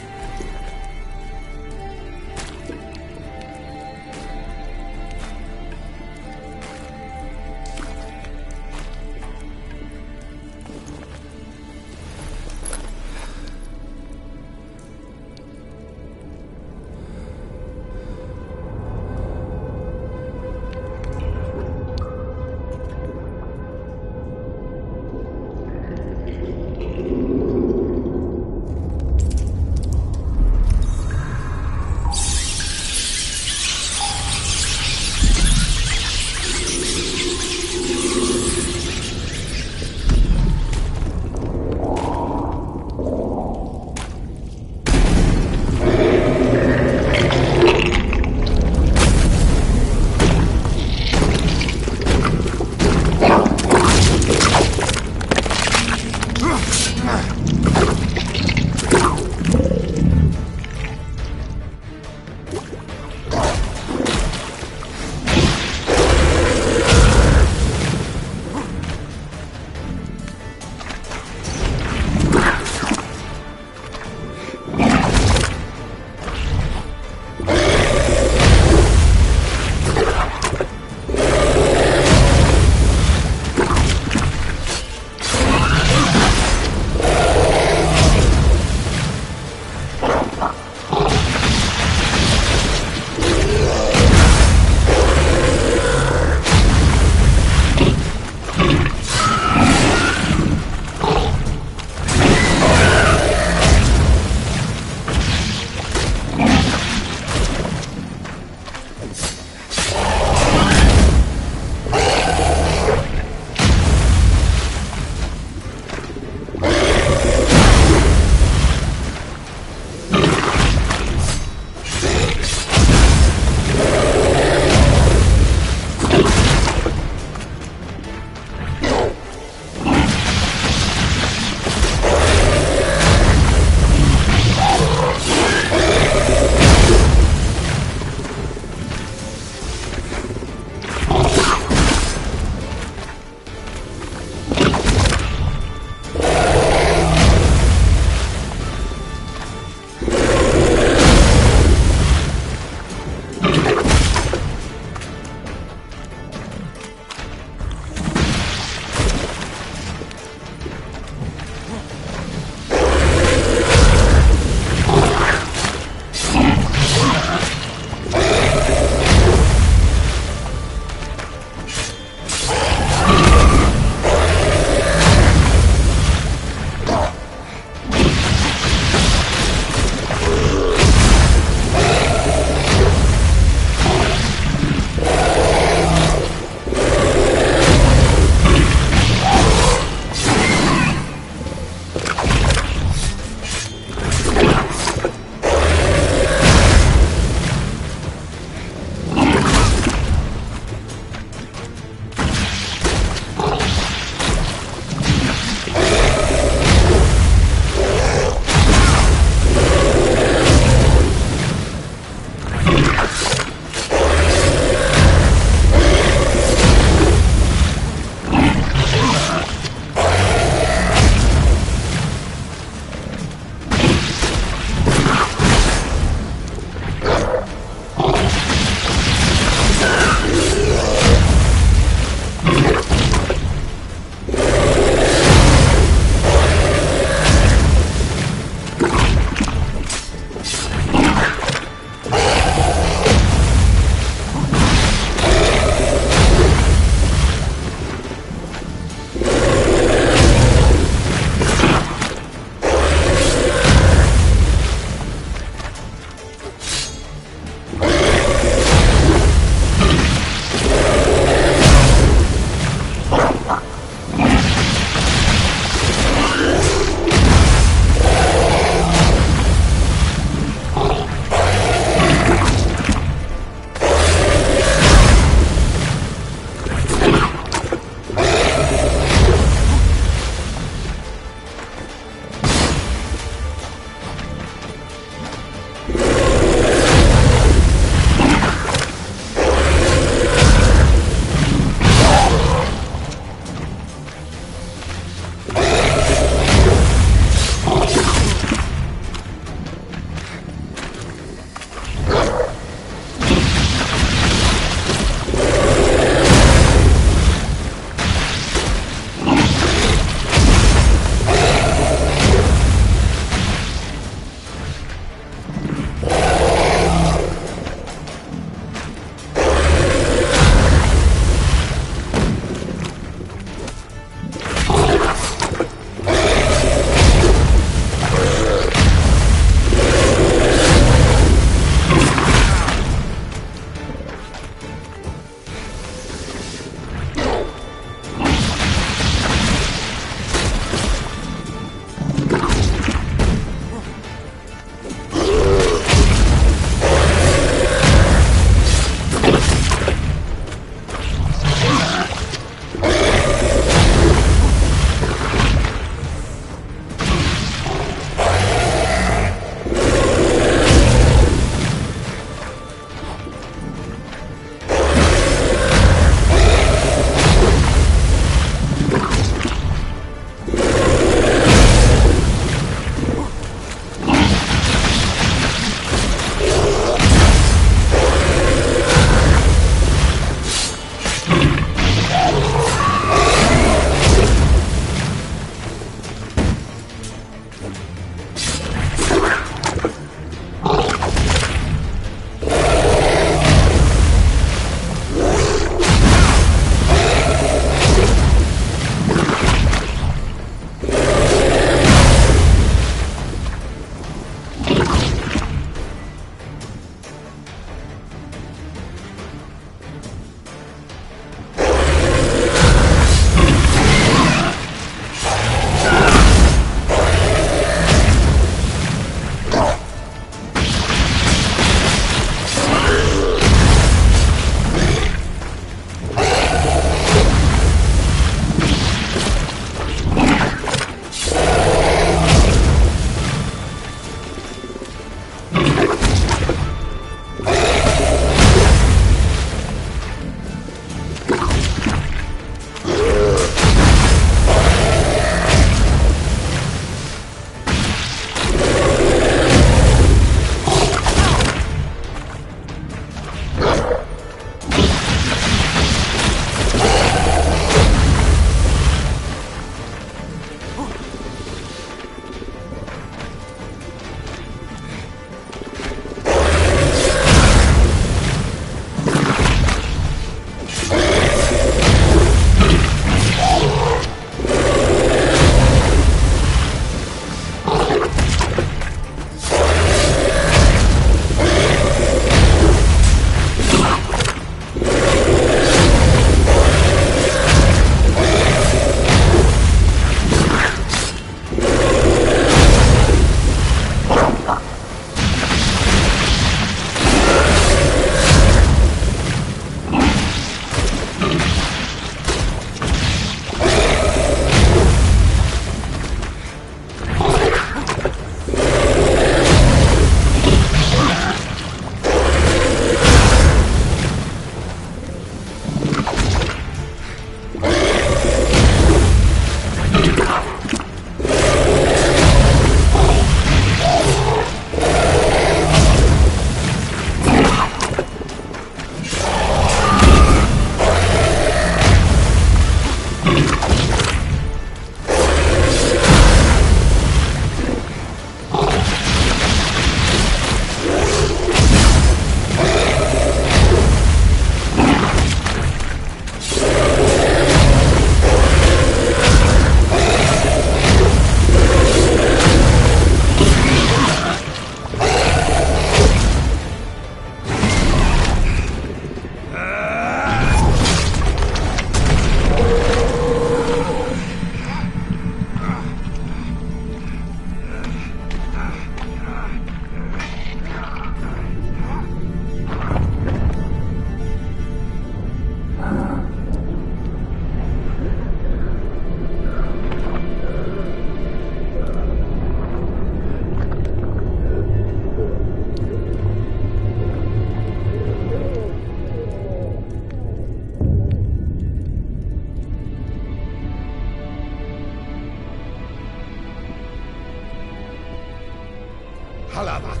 Halavath,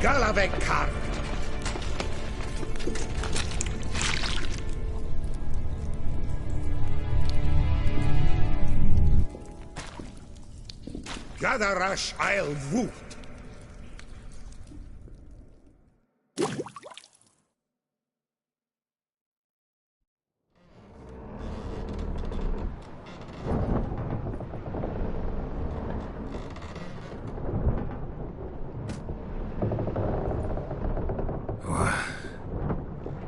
Galavek Karg. Gadarash I'll Woot.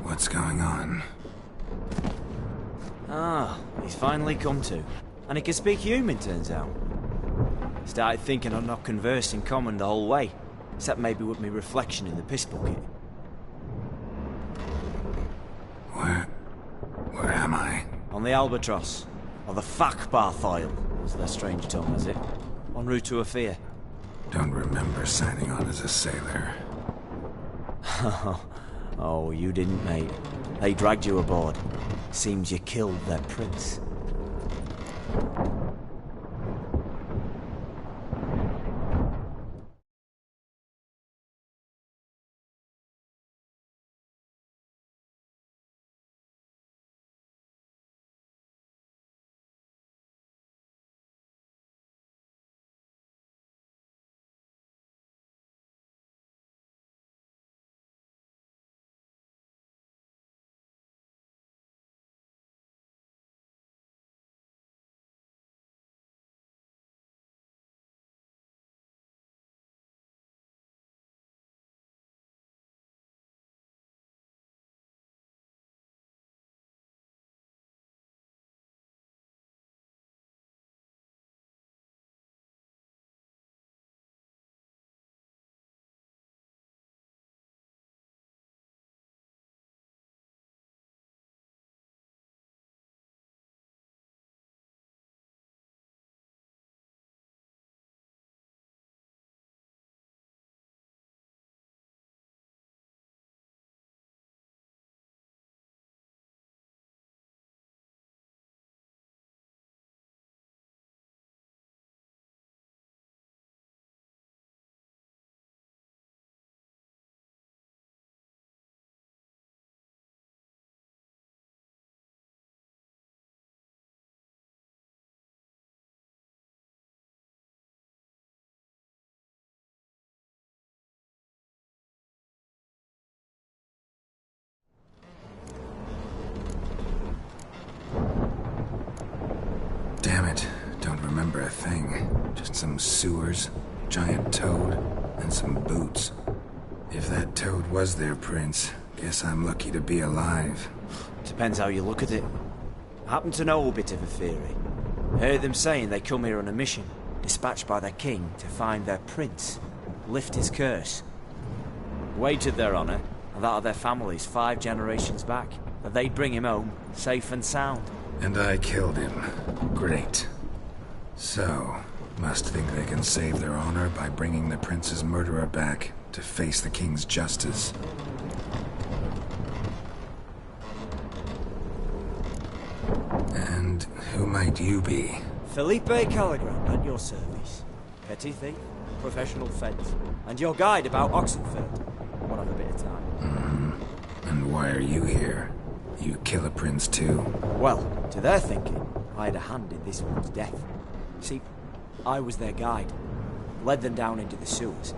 What's going on? Ah, he's finally come to. And he can speak human, turns out. Started thinking I'd not conversed in common the whole way, except maybe with me reflection in the piss bucket. Where am I? On the Albatross, or the Fakbarthoil, as their strange tongue has it. En route to Ophir. Don't remember signing on as a sailor. Oh, you didn't, mate. They dragged you aboard. Seems you killed their prince. Damn it, don't remember a thing. Just some sewers, giant toad, and some boots. If that toad was their prince, guess I'm lucky to be alive. Depends how you look at it. I happen to know a bit of a theory. Heard them saying they come here on a mission, dispatched by their king to find their prince, lift his curse. Wagered their honour, and that of their families 5 generations back, that they'd bring him home, safe and sound. And I killed him. Great. So, must think they can save their honor by bringing the prince's murderer back to face the king's justice. And who might you be? Felipe Caligrand, at your service. Petty thief, professional fence, and your guide about Oxenford. One of a bit of time. And why are you here? You kill a prince too? Well, to their thinking, I had a hand in this one's death. See, I was their guide. Led them down into the sewers.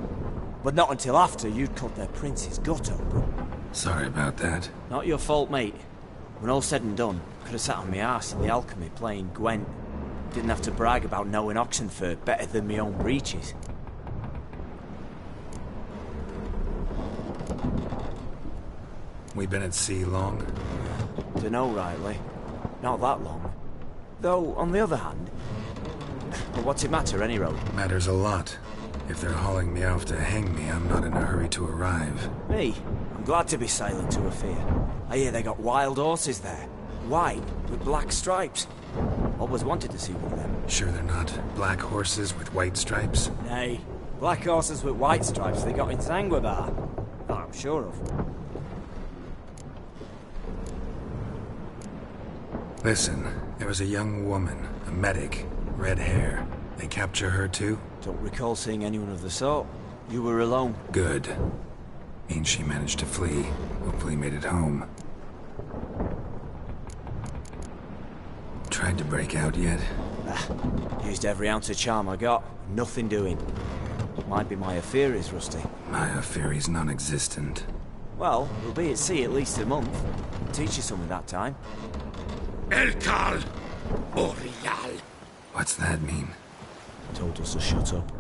But not until after you'd cut their prince's gut open. Sorry about that. Not your fault, mate. When all said and done, could have sat on my arse in the alchemy playing Gwent. Didn't have to brag about knowing Oxenford better than my own breeches. We been at sea long? Dunno rightly. Not that long. Though, on the other hand... But what's it matter, any road? Matters a lot. If they're hauling me off to hang me, I'm not in a hurry to arrive. Me? I'm glad to be sailing to Ophir. I hear they got wild horses there. White, with black stripes. Always wanted to see one of them. Sure they're not black horses with white stripes? Nay, black horses with white stripes they got in Sanguibar. That I'm sure of. Listen, there was a young woman, a medic, red hair. They capture her too? Don't recall seeing anyone of the sort. You were alone. Good. Means she managed to flee. Hopefully made it home. Tried to break out yet? Used every ounce of charm I got. Nothing doing. Might be my Aetheri's rusty. My Aetheri's non-existent. Well, we'll be at sea at least a month. Teach you something that time. Elkal Boreal. What's that mean? Told us to shut up.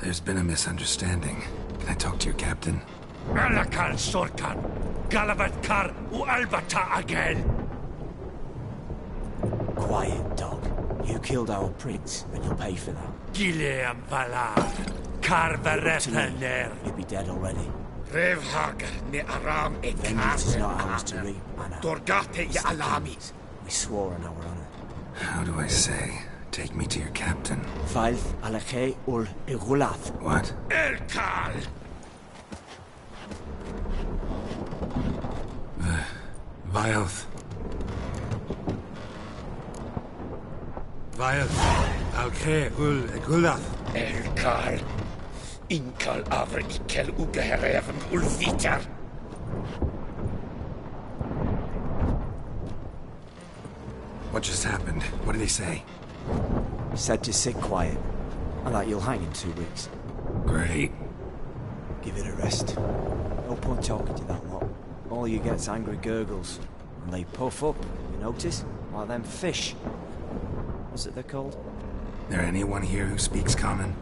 There's been a misunderstanding. Can I talk to your captain? Alakal Sorkan. Galavat Kar U Albata again. Quiet, dog. You killed our prince, and you'll pay for that. Gileam Valar. Karvarepaner. You'd be dead already. Revhag ne Aram e Vengeance is not ours to reap, Anna. Dorgate ya Alami. We swore on our honor. How do I say? Take me to your captain. Falth Alakhe ul Igulath. What? Elkal! Vaelth. Vaelth. Alkhe ul Igulath. Elkal. Inkal avre ikel ugehereven ulviter. What just happened? What did he say? Said to sit quiet, and that you'll hang in 2 weeks. Great. Give it a rest. No point talking to that lot. All you get's angry gurgles. And they puff up, you notice? Like them fish. What's it they're called? There anyone here who speaks common?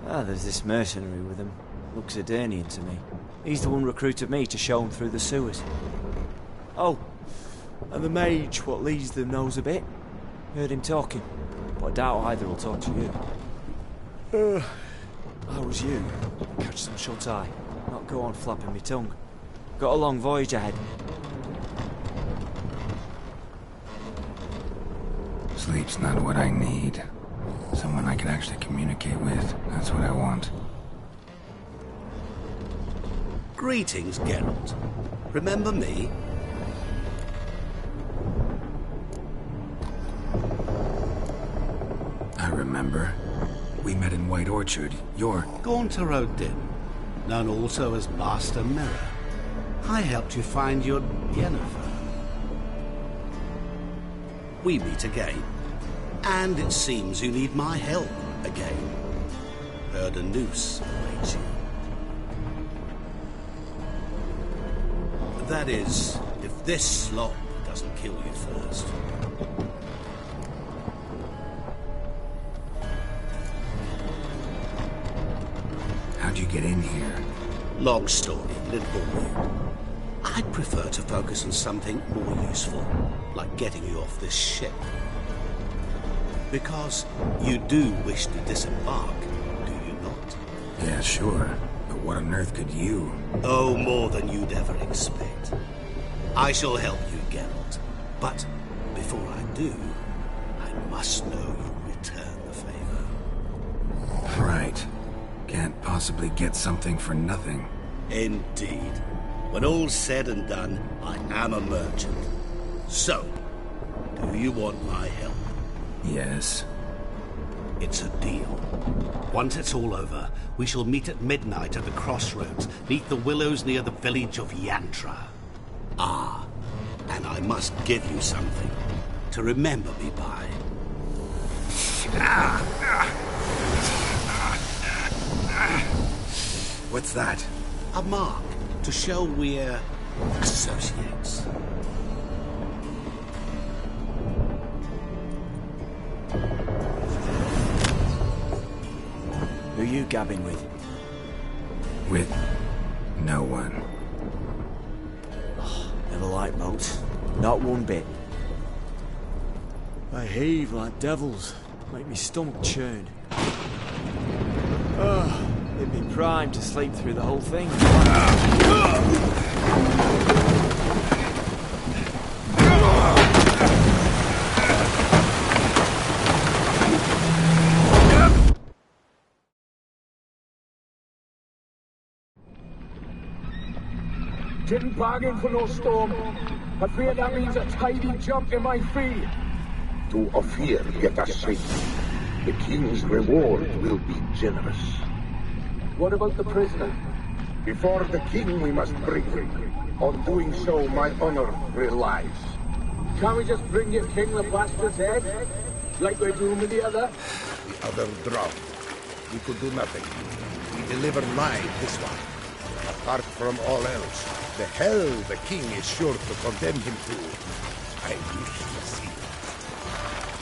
There's this mercenary with him. Looks Aedirnian to me. He's the one recruited me to show him through the sewers. Oh, and the mage what leads them knows a bit. Heard him talking, but I doubt either will talk to you. How was you? Catch some shut-eye. Not go on flapping me tongue. Got a long voyage ahead. Sleep's not what I need. Someone I can actually communicate with. That's what I want. Greetings, Geralt. Remember me? I remember. We met in White Orchard. You're... Gaunter O'Din, known also as Master Mirror. I helped you find your Yennefer. We meet again. And it seems you need my help again. Heard a noose awaits you. That is, if this slop doesn't kill you first. How'd you get in here? Long story, little bore you. I'd prefer to focus on something more useful, like getting you off this ship. Because you do wish to disembark, do you not? Yeah, sure. But what on earth could you? Oh, more than you'd ever expect. I shall help you, Geralt. But before I do, I must know you return the favor. Right. Can't possibly get something for nothing. Indeed. When all's said and done, I am a merchant. So, do you want my help? Yes. It's a deal. Once it's all over, we shall meet at midnight at the crossroads, neath the willows near the village of Yantra. Ah, and I must give you something to remember me by. What's that? A mark to show we're associates. Who you gabbing with? With no one. Never liked boats. Not one bit. They heave like devils. Make me stomach churn. They'd be primed to sleep through the whole thing. Didn't bargain for no storm. I fear that means a tidy jump in my fee. To Ophir get us safe. The king's reward will be generous. What about the prisoner? Before the king we must bring him. On doing so, my honor relies. Can't we just bring your king the bastard's head? Like we're doing with the other? The other drowned. We could do nothing. We deliver live this one. Apart from all else, the hell the king is sure to condemn him to. I wish to see.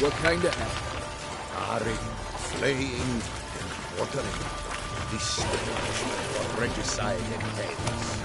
What kind of hell? Carring, flaying, and watering. This stench for regicide entails.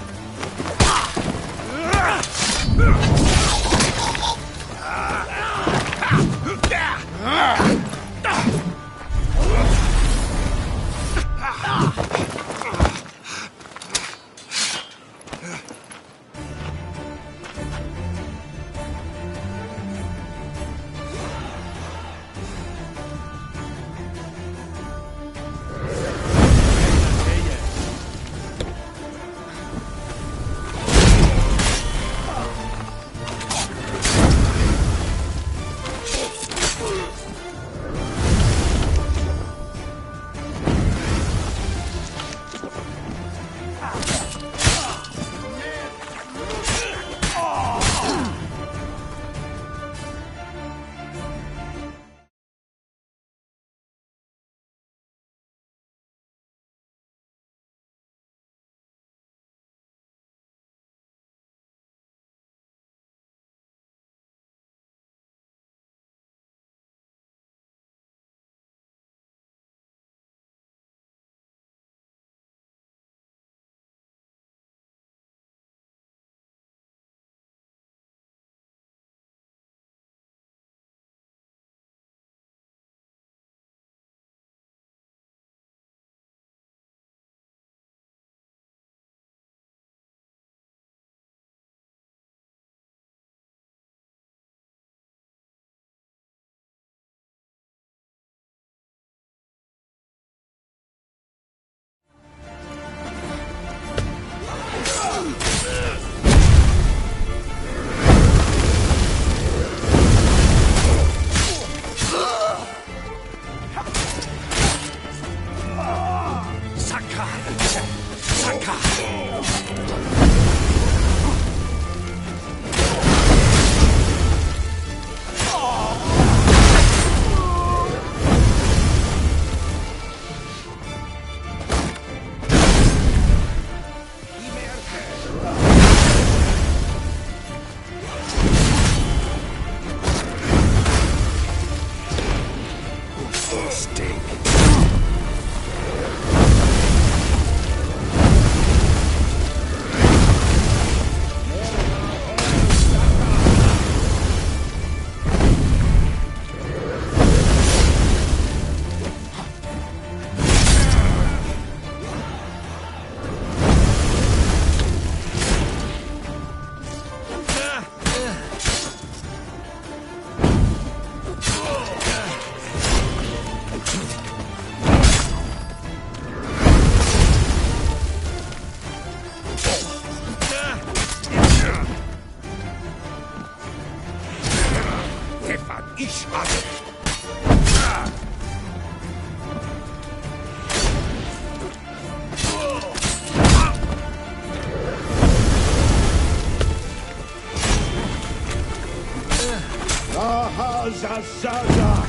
Zaza!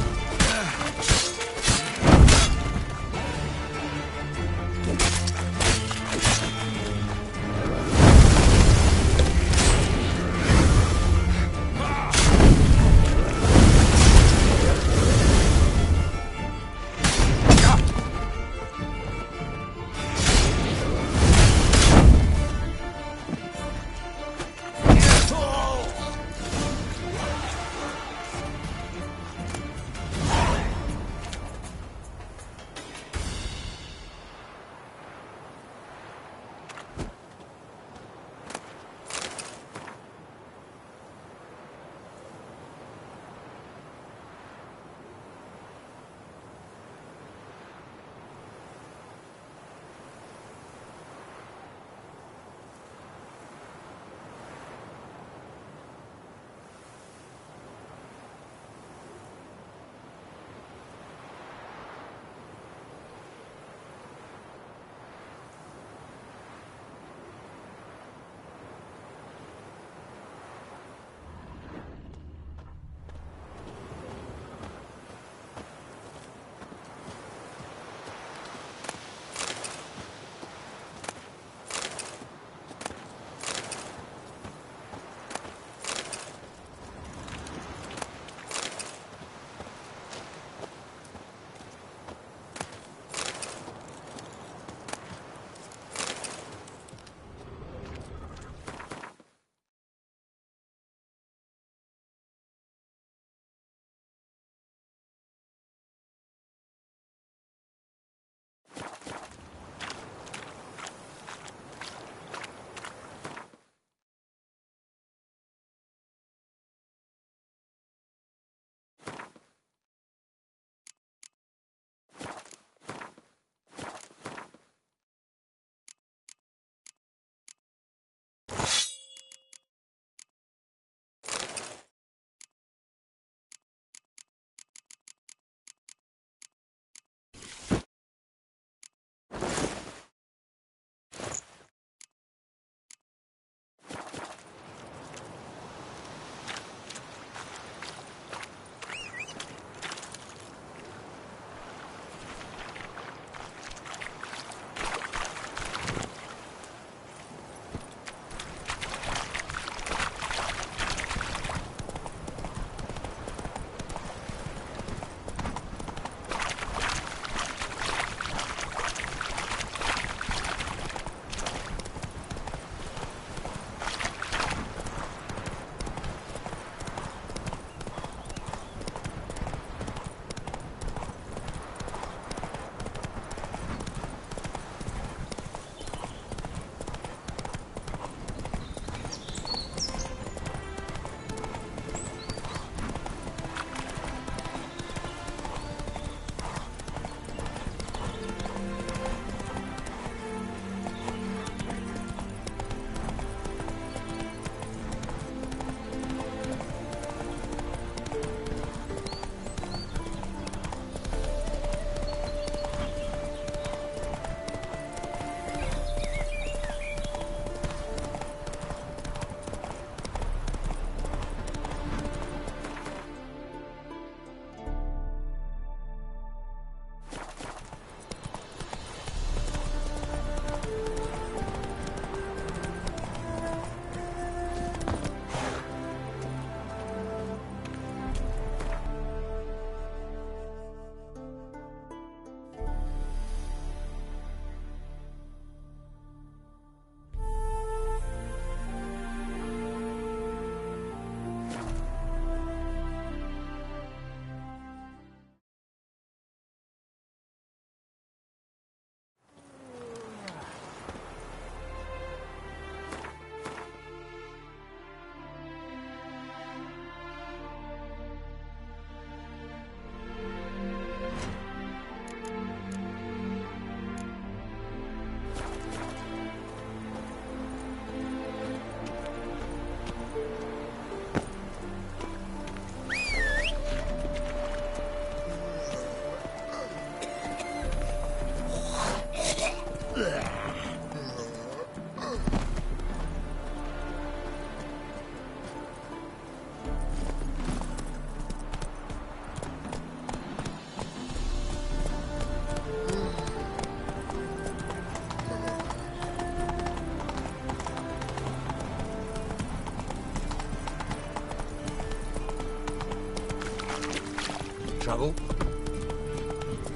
travel?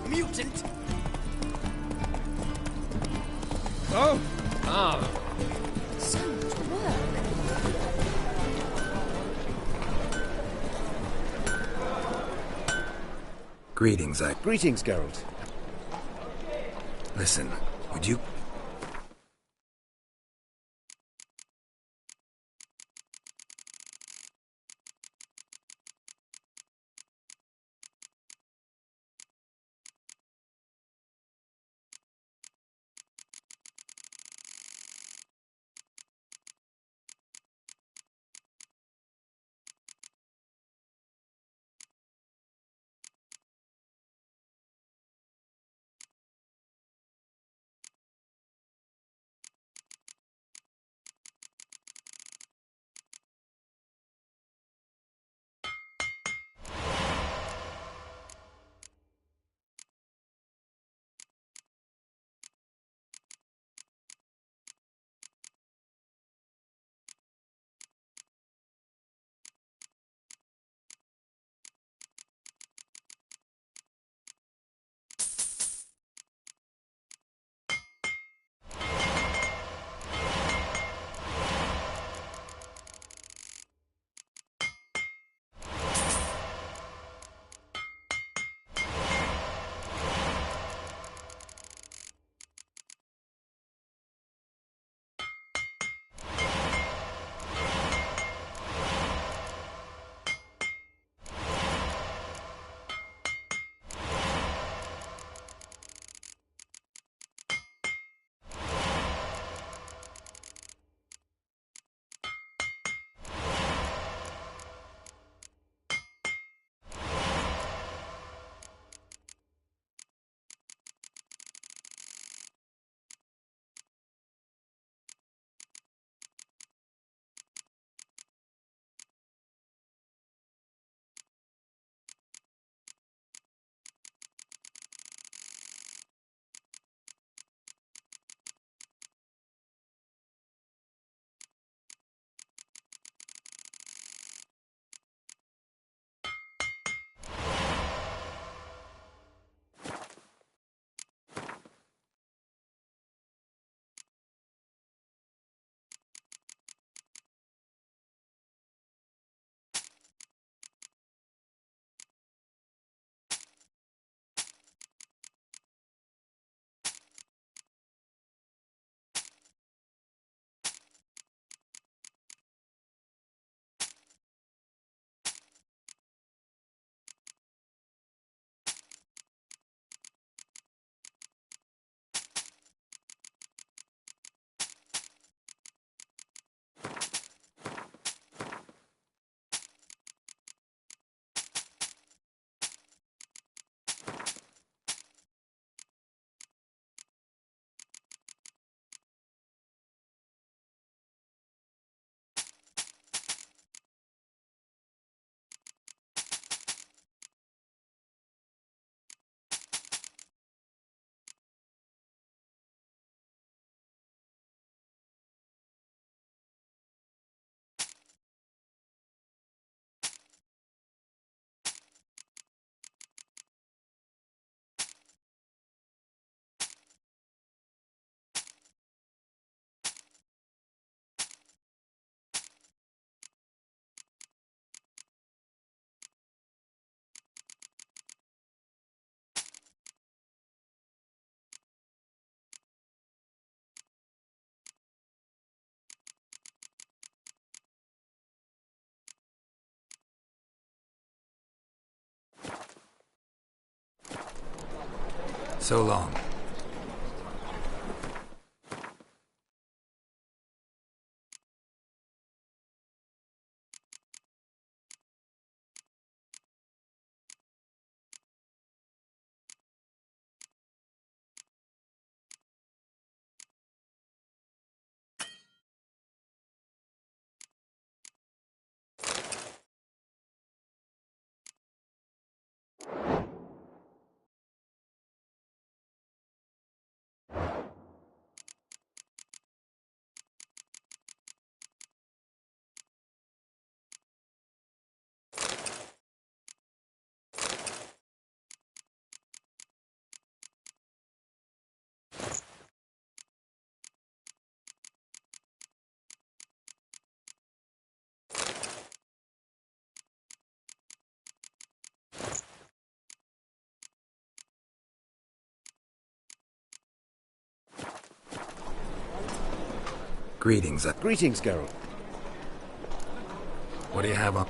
Mutant! Oh! Ah. So much work. Greetings, Greetings, Geralt. Listen, would you... So long. Greetings. Greetings, Geralt. What do you have on?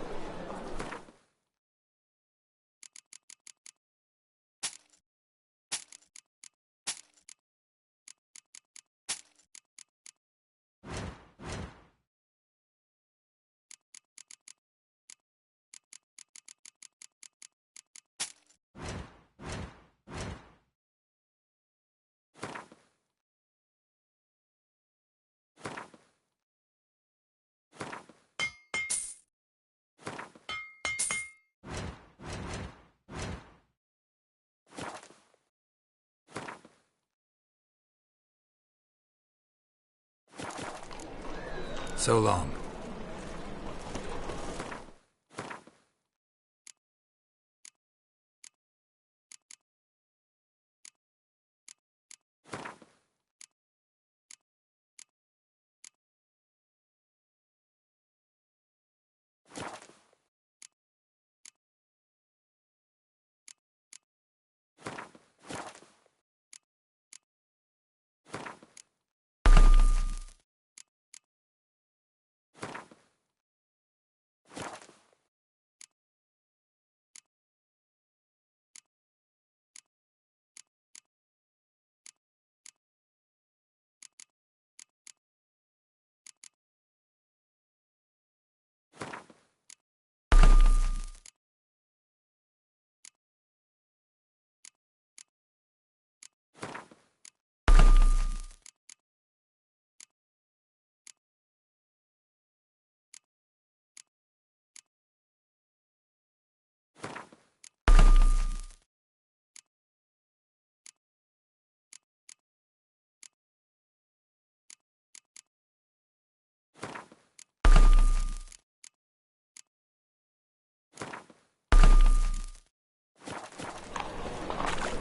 So long.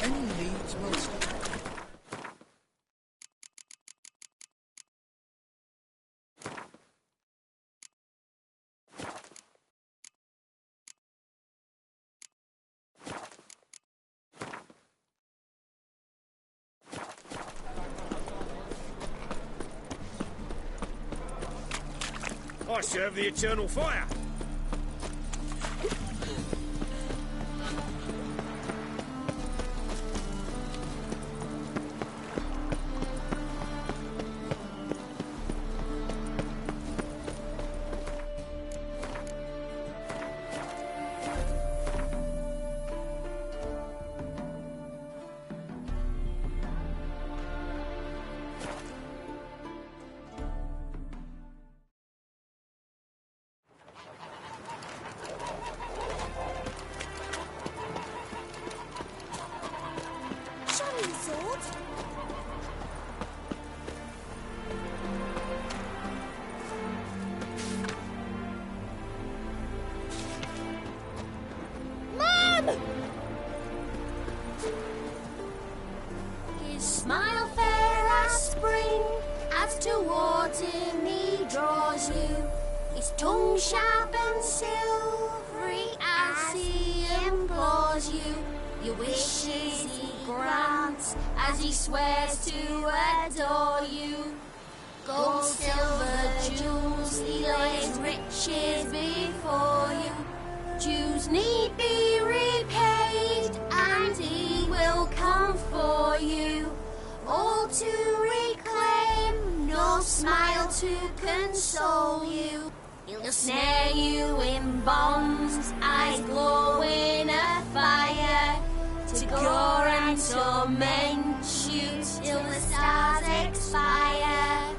Any needs, Master? I serve the eternal fire. His smile fair as spring, as towards him he draws you. His tongue sharp and silvery as he implores you. Your wishes he grants as he swears to adore you. Gold, silver, jewels, he lays riches before you. Dues need be repaid, and he will come for you. All to reclaim, no smile to console you. He'll snare you in bonds, eyes glow in a fire, to gore and torment you till the stars expire.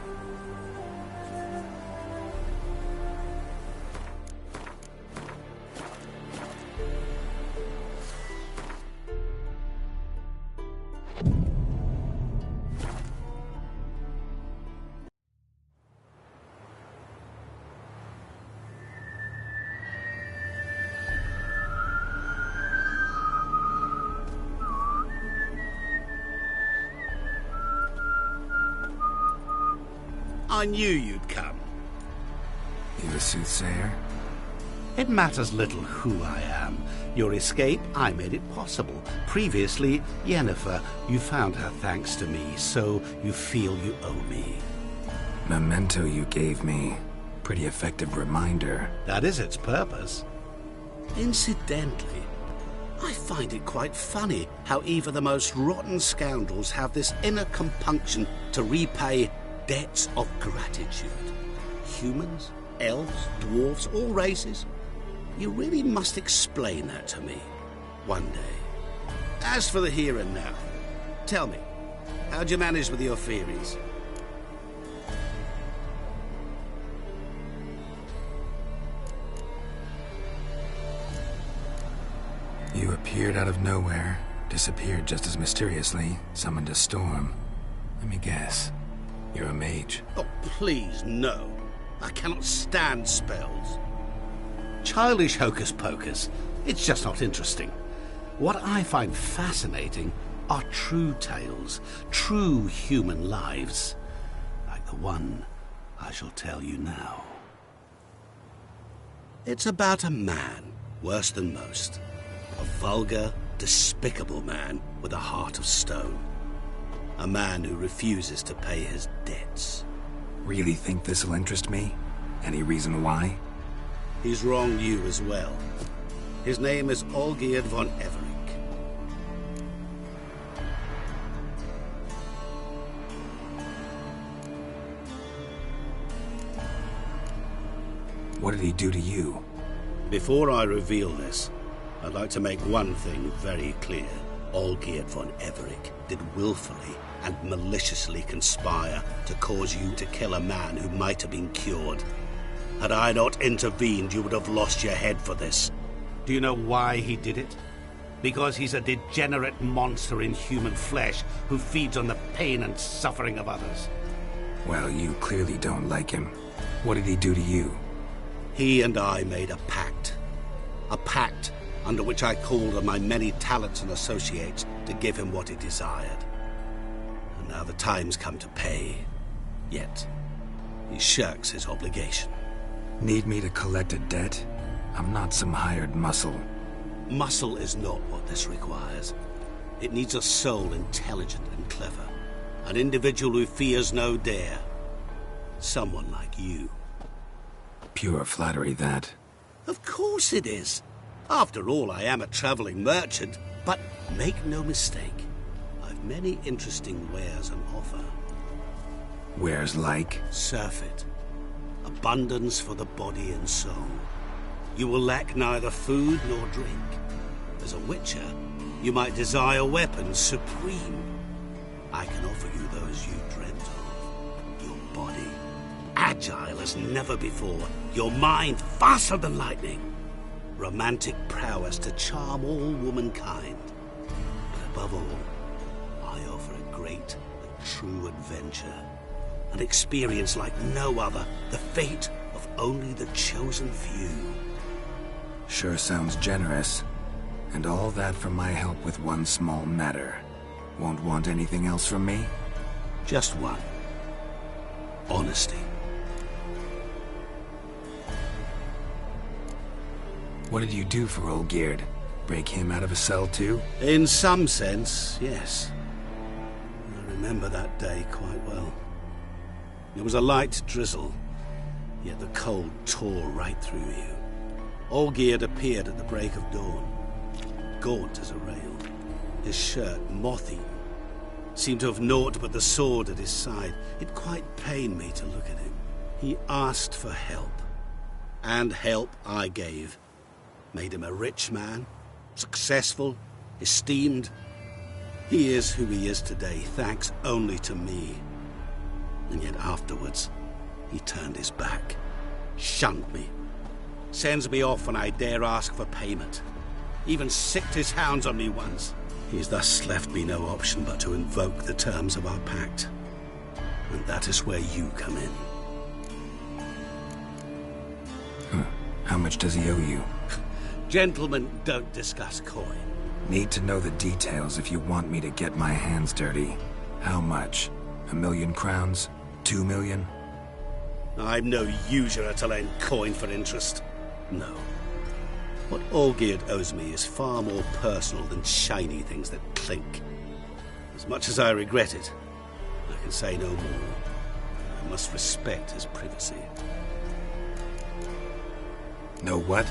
I knew you'd come. You a soothsayer? It matters little who I am. Your escape, I made it possible. Previously, Yennefer, you found her thanks to me, so you feel you owe me. memento you gave me. Pretty effective reminder. That is its purpose. Incidentally, I find it quite funny how even the most rotten scoundrels have this inner compunction to repay debts of gratitude. Humans, elves, dwarves, all races. You really must explain that to me one day. As for the here and now, tell me, how'd you manage with your theories? You appeared out of nowhere, disappeared just as mysteriously, summoned a storm. Let me guess. You're a mage. Oh, please, no. I cannot stand spells. Childish hocus pocus. It's just not interesting. What I find fascinating are true tales, true human lives, like the one I shall tell you now. It's about a man, worse than most. A vulgar, despicable man with a heart of stone. A man who refuses to pay his debts. Really think this'll interest me? Any reason why? He's wronged you as well. His name is Olgierd von Everec. What did he do to you? Before I reveal this, I'd like to make one thing very clear. Olgierd von Everec did willfully and maliciously conspire to cause you to kill a man who might have been cured. Had I not intervened, you would have lost your head for this. Do you know why he did it? Because he's a degenerate monster in human flesh who feeds on the pain and suffering of others. Well, you clearly don't like him. What did he do to you? He and I made a pact. A pact under which I called on my many talents and associates to give him what he desired. And now the time's come to pay. Yet, he shirks his obligation. Need me to collect a debt? I'm not some hired muscle. Muscle is not what this requires. It needs a soul intelligent and clever. An individual who fears no dare. Someone like you. Pure flattery, that. Of course it is. After all, I am a traveling merchant, but make no mistake, I've many interesting wares on offer. Wares like? Surfeit. Abundance for the body and soul. You will lack neither food nor drink. As a witcher, you might desire weapons supreme. I can offer you those you dreamt of. Your body, agile as never before. Your mind, faster than lightning. Romantic prowess to charm all womankind. But above all, I offer a great and true adventure. An experience like no other. The fate of only the chosen few. Sure sounds generous. And all that for my help with one small matter. Won't want anything else from me? Just one. Honesty. What did you do for Olgierd? Break him out of a cell too? In some sense, yes. I remember that day quite well. It was a light drizzle, yet the cold tore right through you. Olgierd appeared at the break of dawn, gaunt as a rail, his shirt moth-eaten, seemed to have naught but the sword at his side. It quite pained me to look at him. He asked for help, and help I gave. Made him a rich man, successful, esteemed. He is who he is today, thanks only to me. And yet afterwards, he turned his back, shunned me, sends me off when I dare ask for payment. Even sicked his hounds on me once. He's thus left me no option but to invoke the terms of our pact. And that is where you come in. How much does he owe you? Gentlemen don't discuss coin. Need to know the details if you want me to get my hands dirty. How much? 1,000,000 crowns? 2 million? I'm no usurer to lend coin for interest. No. What Olgierd owes me is far more personal than shiny things that clink. As much as I regret it, I can say no more. I must respect his privacy. Know what?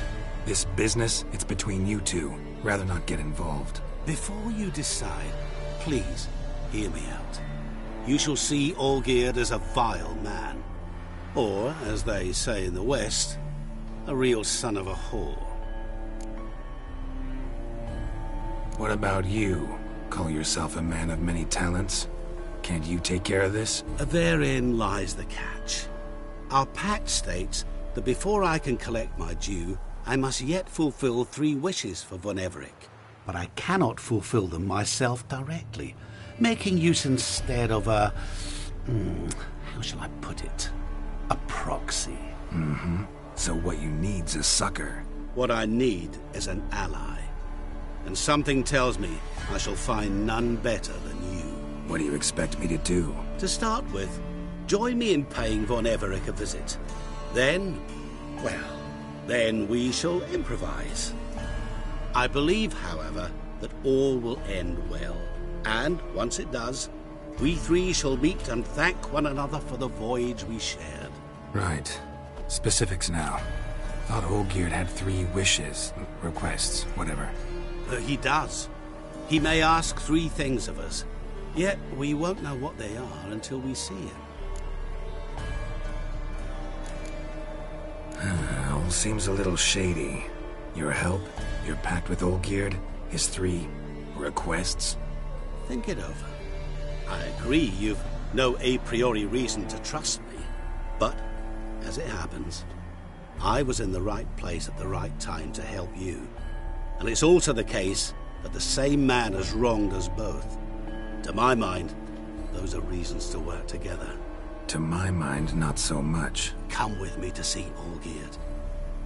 This business, it's between you two. Rather not get involved. Before you decide, please hear me out. You shall see Olgierd as a vile man. Or, as they say in the West, a real son of a whore. What about you? Call yourself a man of many talents? Can't you take care of this? Therein lies the catch. Our pact states that before I can collect my due, I must yet fulfill 3 wishes for Von Everec. But I cannot fulfill them myself directly, making use instead of a... how shall I put it? A proxy. Mm-hmm. So what you need's a sucker. What I need is an ally. And something tells me I shall find none better than you. What do you expect me to do? To start with, join me in paying Von Everec a visit. Then, well, then we shall improvise. I believe, however, that all will end well. And, once it does, we 3 shall meet and thank one another for the voyage we shared. Right. Specifics now. Thought Olgierd had 3 wishes, requests, whatever. He does. He may ask 3 things of us, yet we won't know what they are until we see him. All seems a little shady. Your help, your pact with Olgierd, his 3 requests. Think it over. I agree you've no a priori reason to trust me, but, as it happens, I was in the right place at the right time to help you. And it's also the case that the same man has wronged us both. To my mind, those are reasons to work together. To my mind, not so much. Come with me to see Olgierd.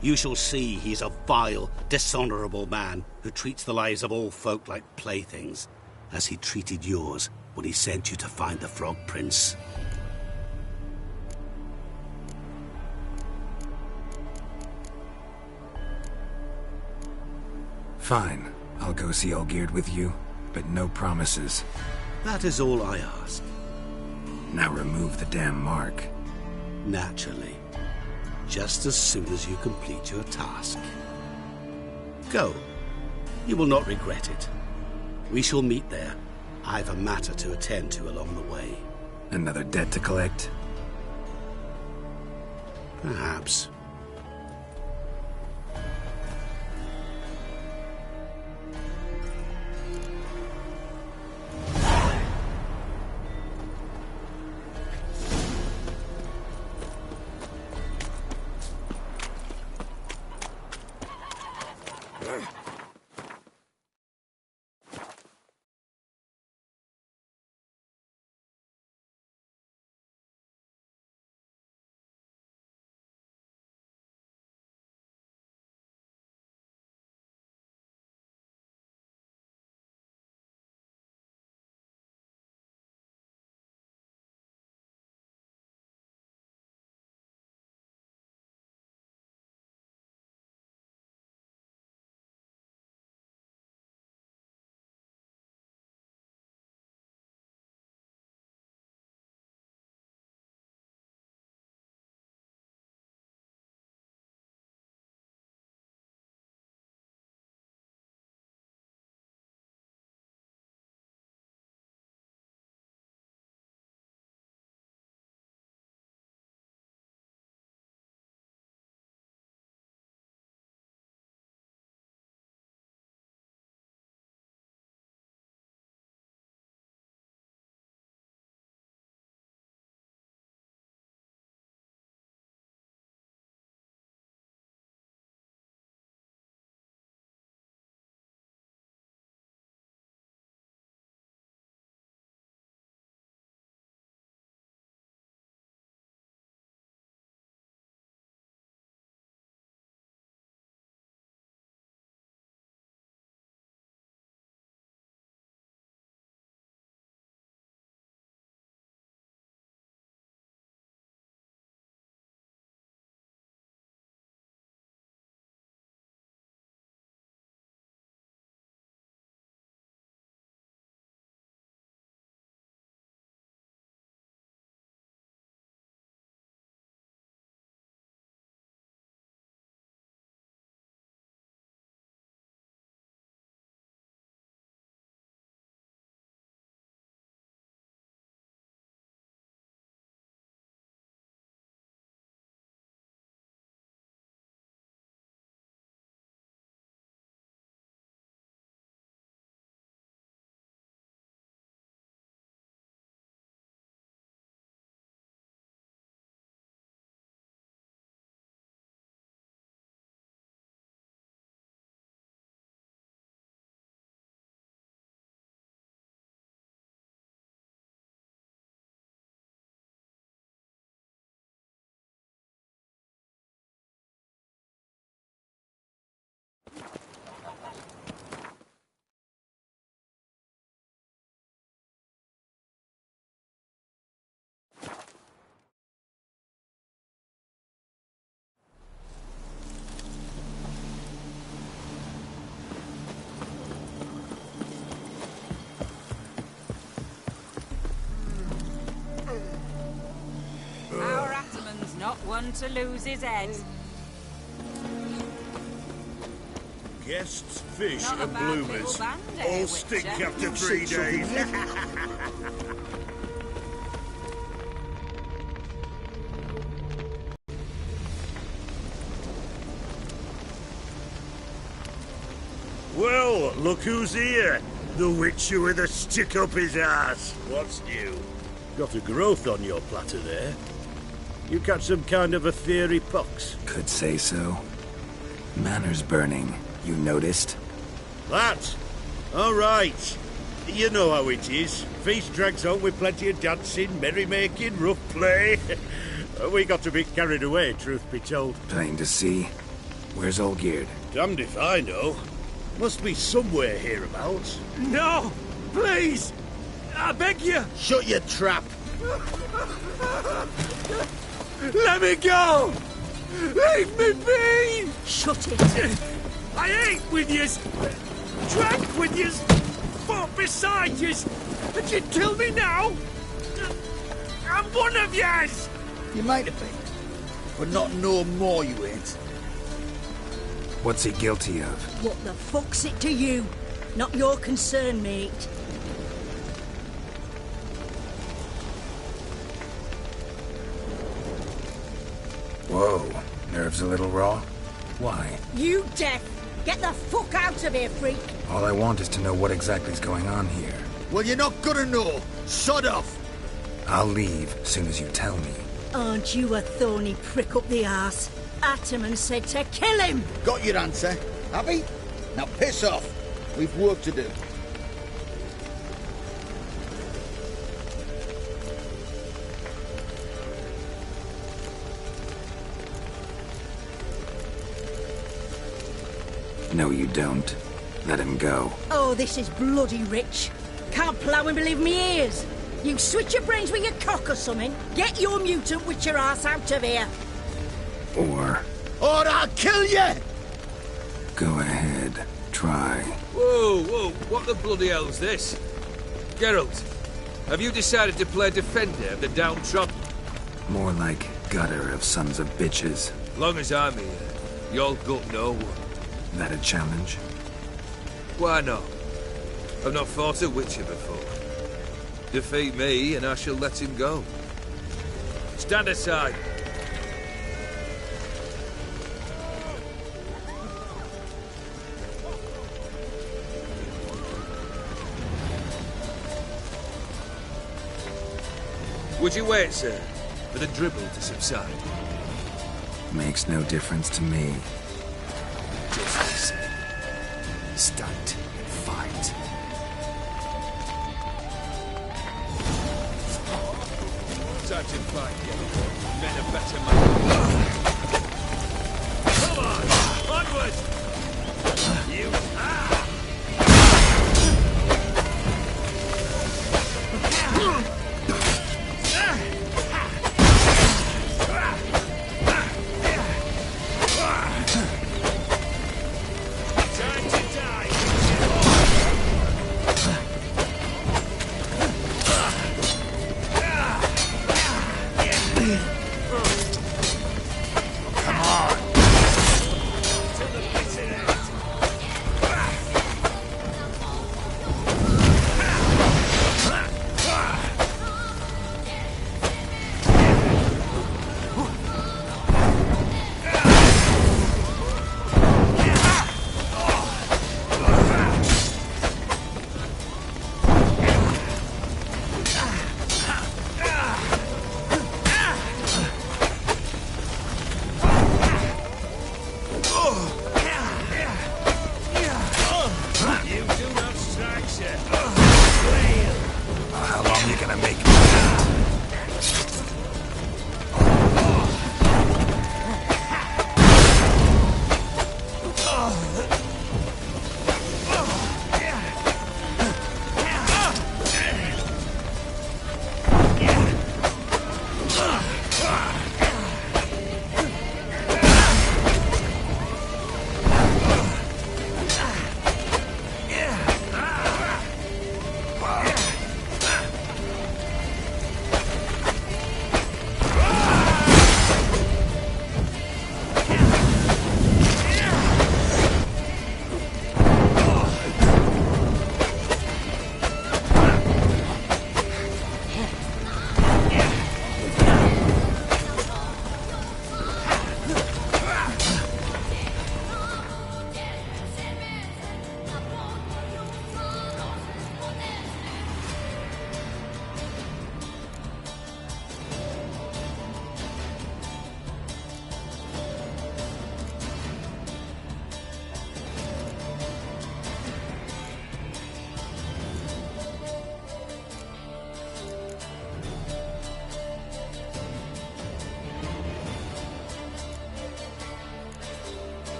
You shall see he's a vile, dishonorable man who treats the lives of all folk like playthings, as he treated yours when he sent you to find the Frog Prince. Fine. I'll go see Olgierd with you, but no promises. That is all I ask. Now remove the damn mark. Naturally. Just as soon as you complete your task. Go. You will not regret it. We shall meet there. I've a matter to attend to along the way. Another debt to collect? Perhaps. one to lose his head. Guests, fish, Not a and bad bloomers little band, all Witcher. stink after You 3 said something, days. Well, look who's here. The Witcher with a stick up his ass. What's new? Got a growth on your platter there. You catch some kind of a fiery pox? Could say so. Manor's burning. You noticed? That? All right. You know how it is. Feast drags on with plenty of dancing, merrymaking, rough play. We got a bit carried away, truth be told. Plain to see. Where's Olgierd? Damned if I know. Must be somewhere hereabouts. No! Please! I beg you! Shut your trap! Let me go! Leave me be! Shut it! I ate with yous! Drank with yous! Fought beside yous! And you'd kill me now? I'm one of yous! You might have been, but not no more you ain't. What's he guilty of? What the fuck's it to you? Not your concern, mate. Whoa. Nerves a little raw? Why? You deaf! Get the fuck out of here, freak! All I want is to know what exactly is going on here. Well, you're not gonna know. Shut off! I'll leave soon as you tell me. Aren't you a thorny prick up the arse? Ataman said to kill him! Got your answer. Happy? Now piss off. We've work to do. No, you don't. Let him go. Oh, this is bloody rich. Can't plough and believe me ears. You switch your brains with your cock or something. Get your mutant with your ass out of here. Or I'll kill you! go ahead. Try. Whoa, whoa, what the bloody hell's this? Geralt, have you decided to play defender of the downtrodden? More like gutter of sons of bitches. Long as I'm here, you'll gut no one. That a challenge? Why not? I've not fought a Witcher before. Defeat me and I shall let him go. Stand aside. Would you wait, sir, for the dribble to subside? Makes no difference to me. Just listen. Stand and fight. Time to fight, Geralt. Men are better man. Come on! Onward! You...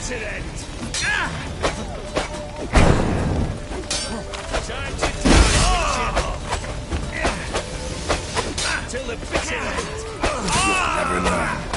bitter end. Time to die, till the bitter end. Never learn.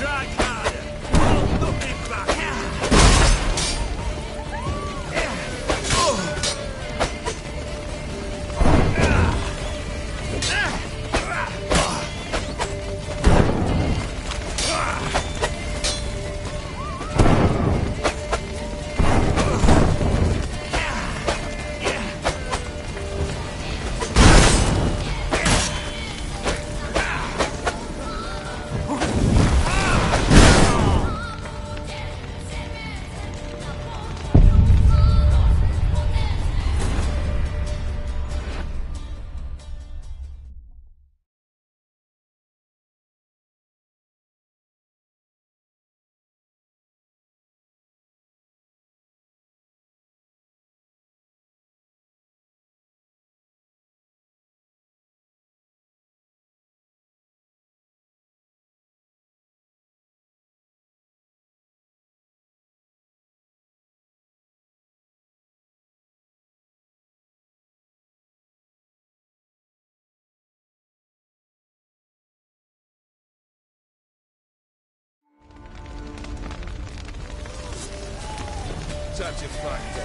Strike harder. Hold nothing back. Time to fight.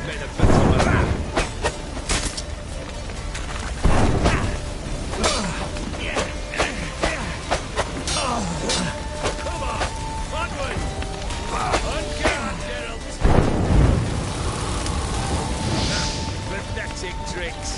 Men of battle. Come on, onward! On guard, Geralt! Pathetic tricks.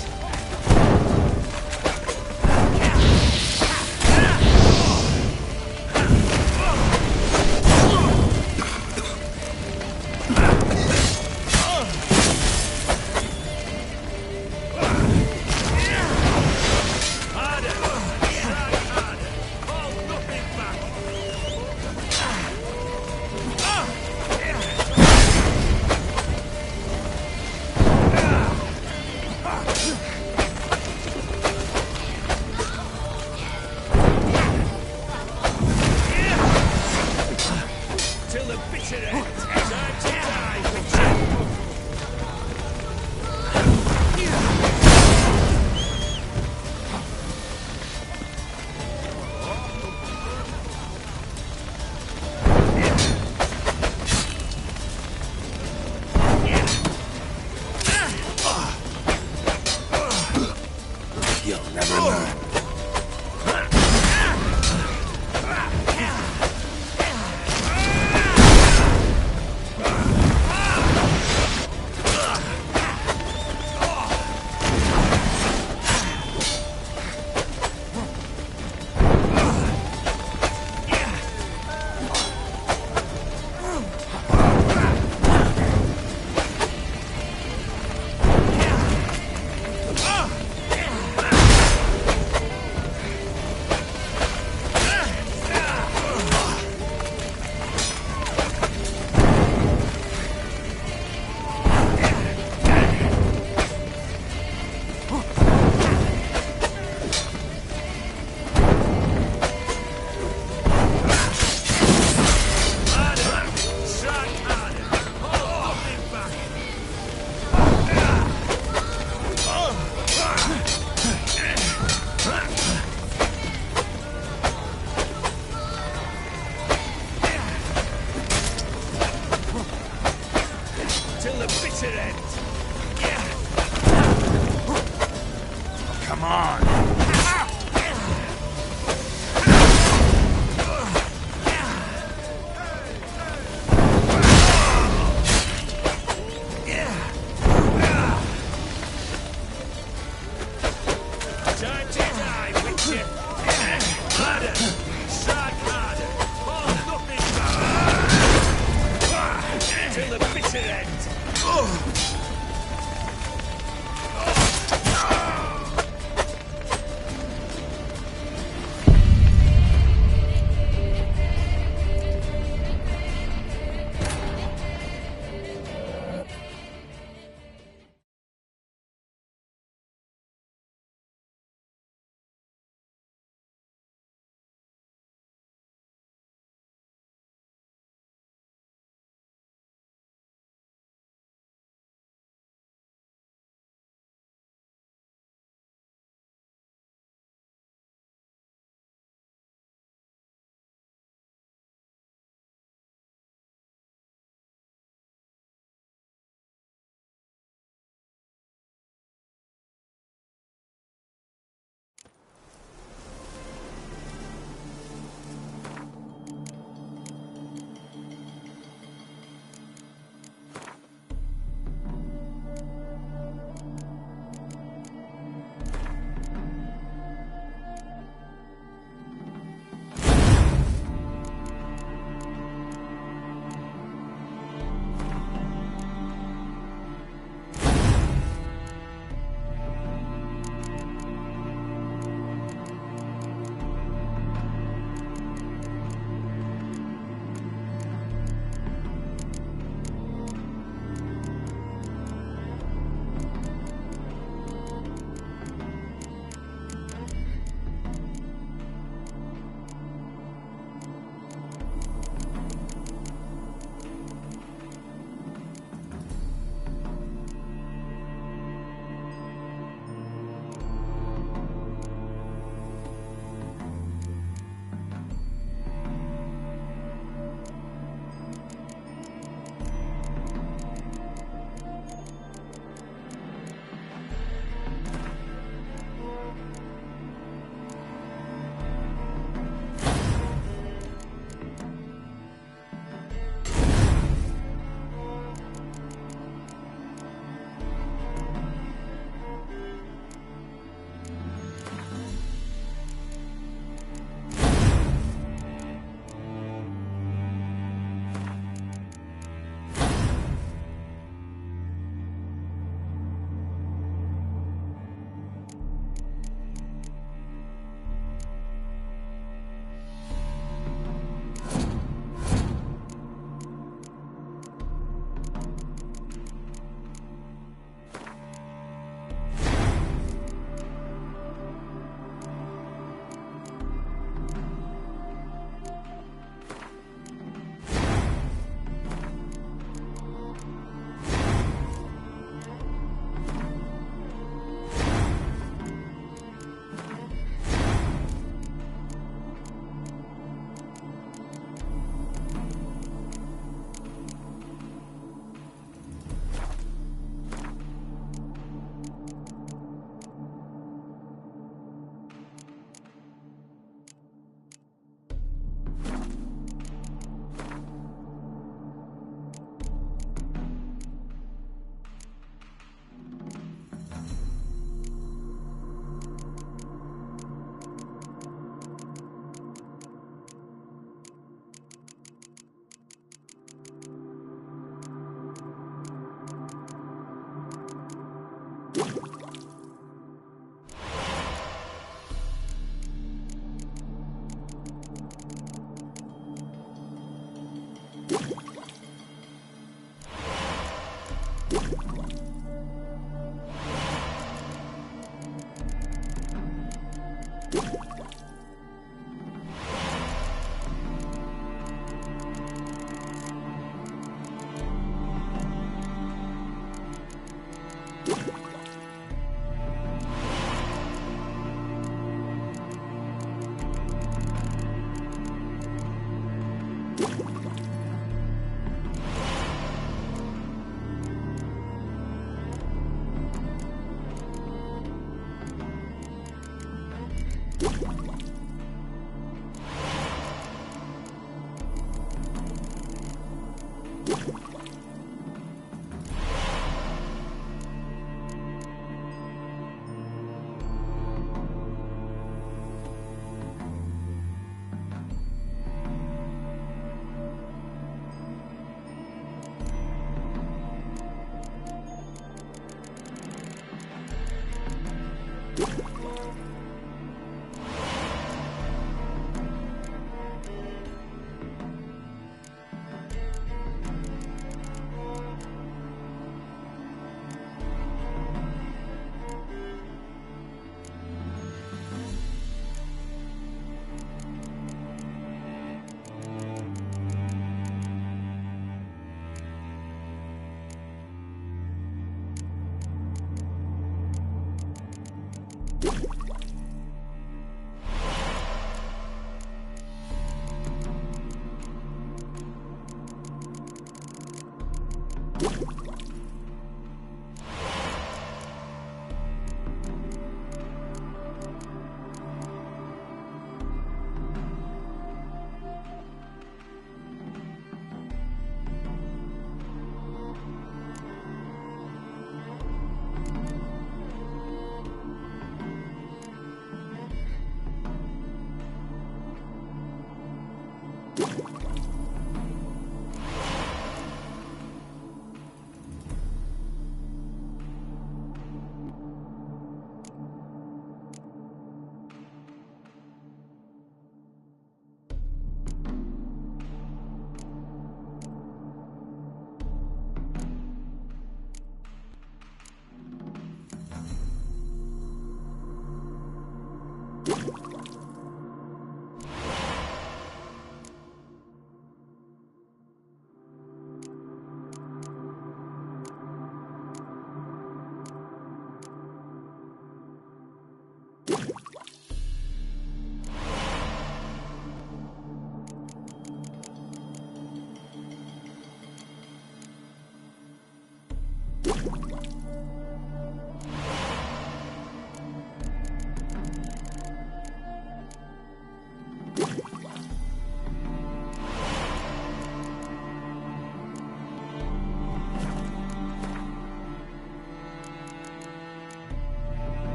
Till the bitter end. Time to die, Witcher. You'll never learn. Till the bitter end. Come on. Time to die, Witcher. Harder. Strike harder. Hold nothing back. Till the bitter end.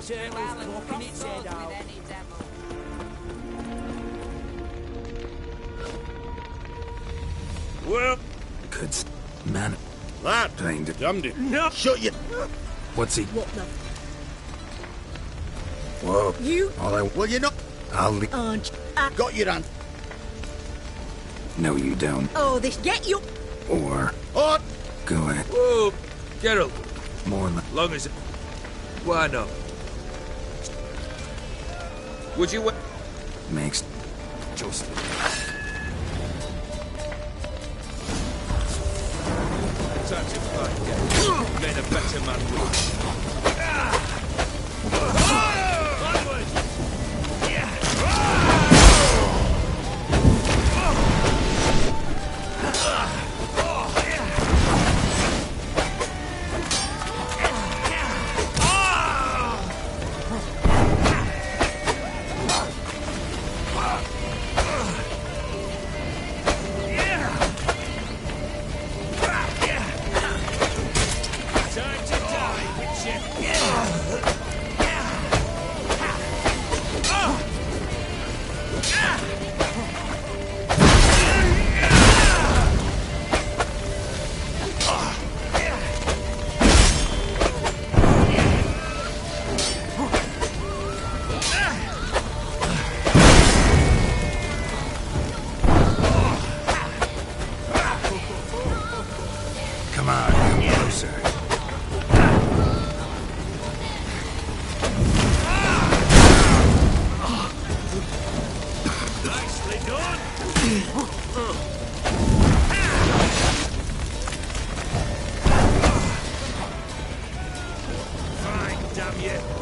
Turtle's poking its head out. Well, good man. Lad, Trying to damned it. No. Shut you. What's he? What the? Whoa. You? All I Well, you're not. I'll leave. Got your hand. No, you don't. Oh, this get you. Or Oh, go ahead. Whoa, Geralt. More than Long as... Why not? Would you... makes. Just... Time to fight, yeah. Made a better man with. Onward! Time to die, Witcher! on you.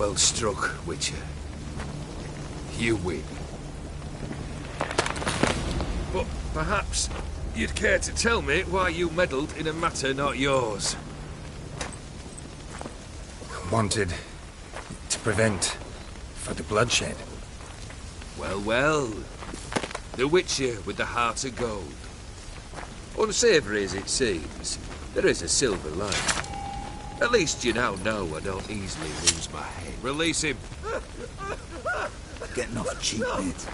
Well struck, Witcher. You win. But perhaps you'd care to tell me why you meddled in a matter not yours. Wanted to prevent further bloodshed. Well, well. The Witcher with the heart of gold. Unsavoury as it seems, there is a silver lining. At least you now know I don't easily lose my head. Release him. Getting off cheap, mate.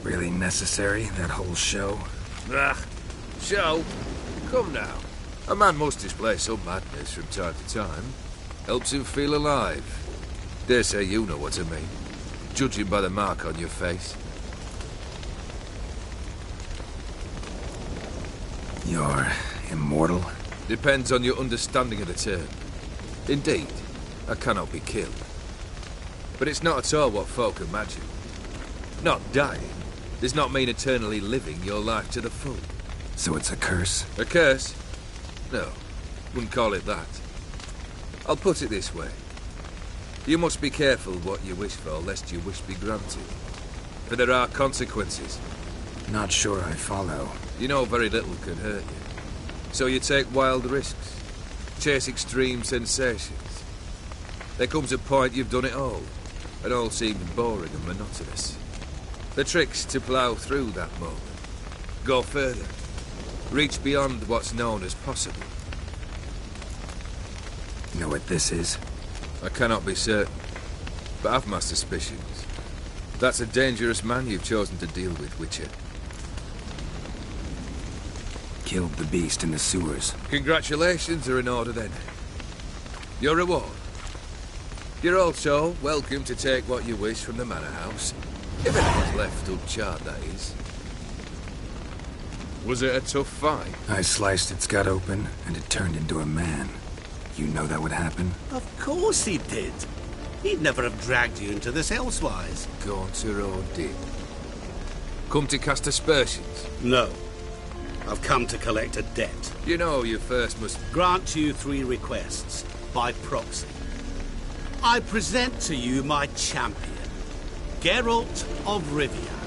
Really necessary, that whole show? Ah, show? Come now. A man must display some madness from time to time. Helps him feel alive. Dare say you know what I mean. Judging by the mark on your face. You're immortal? Depends on your understanding of the term. Indeed, I cannot be killed. But it's not at all what folk imagine. Not dying does not mean eternally living your life to the full. So it's a curse? A curse? No, wouldn't call it that. I'll put it this way. You must be careful what you wish for, lest your wish be granted. For there are consequences. Not sure I follow. You know very little can hurt you. So you take wild risks. Chase extreme sensations. There comes a point you've done it all. And all seems boring and monotonous. The trick's to plough through that moment. Go further. Reach beyond what's known as possible. You know what this is? I cannot be certain, but I've my suspicions. That's a dangerous man you've chosen to deal with, Witcher. Killed the beast in the sewers. Congratulations are in order then. Your reward. You're also welcome to take what you wish from the manor house. If anyone's left uncharred, that is. Was it a tough fight? I sliced its gut open, and it turned into a man. You know that would happen? Of course he did. He'd never have dragged you into this elsewise. Gaunter did. Come to cast aspersions? No. I've come to collect a debt. You know you first must... Grant you 3 requests, by proxy. I present to you my champion, Geralt of Rivia.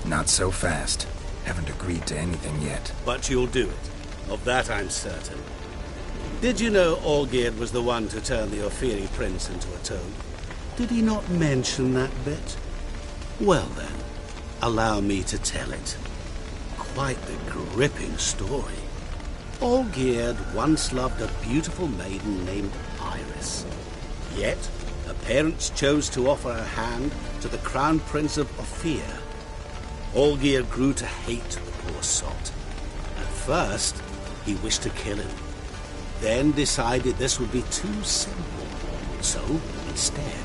Not so fast. Haven't agreed to anything yet. But you'll do it. Of that I'm certain. Did you know Olgierd was the one to turn the Ofiri prince into a toad? Did he not mention that bit? Well then, allow me to tell it. Quite the gripping story. Olgierd once loved a beautiful maiden named Iris. Yet, her parents chose to offer her hand to the Crown Prince of Ophir. Olgierd grew to hate the poor sot. At first, he wished to kill him. Then decided this would be too simple. So, instead,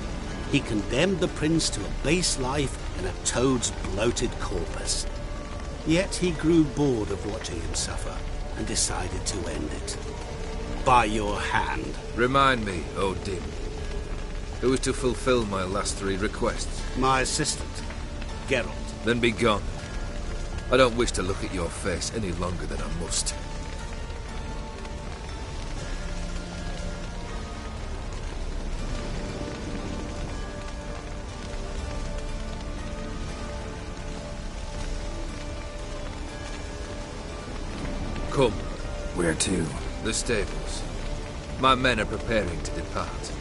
he condemned the prince to a base life in a toad's bloated corpus. Yet he grew bored of watching him suffer and decided to end it. By your hand. Remind me, Odin. Who is to fulfill my last 3 requests? My assistant, Geralt. Then be gone. I don't wish to look at your face any longer than I must. Come. Where to? The stables. My men are preparing to depart.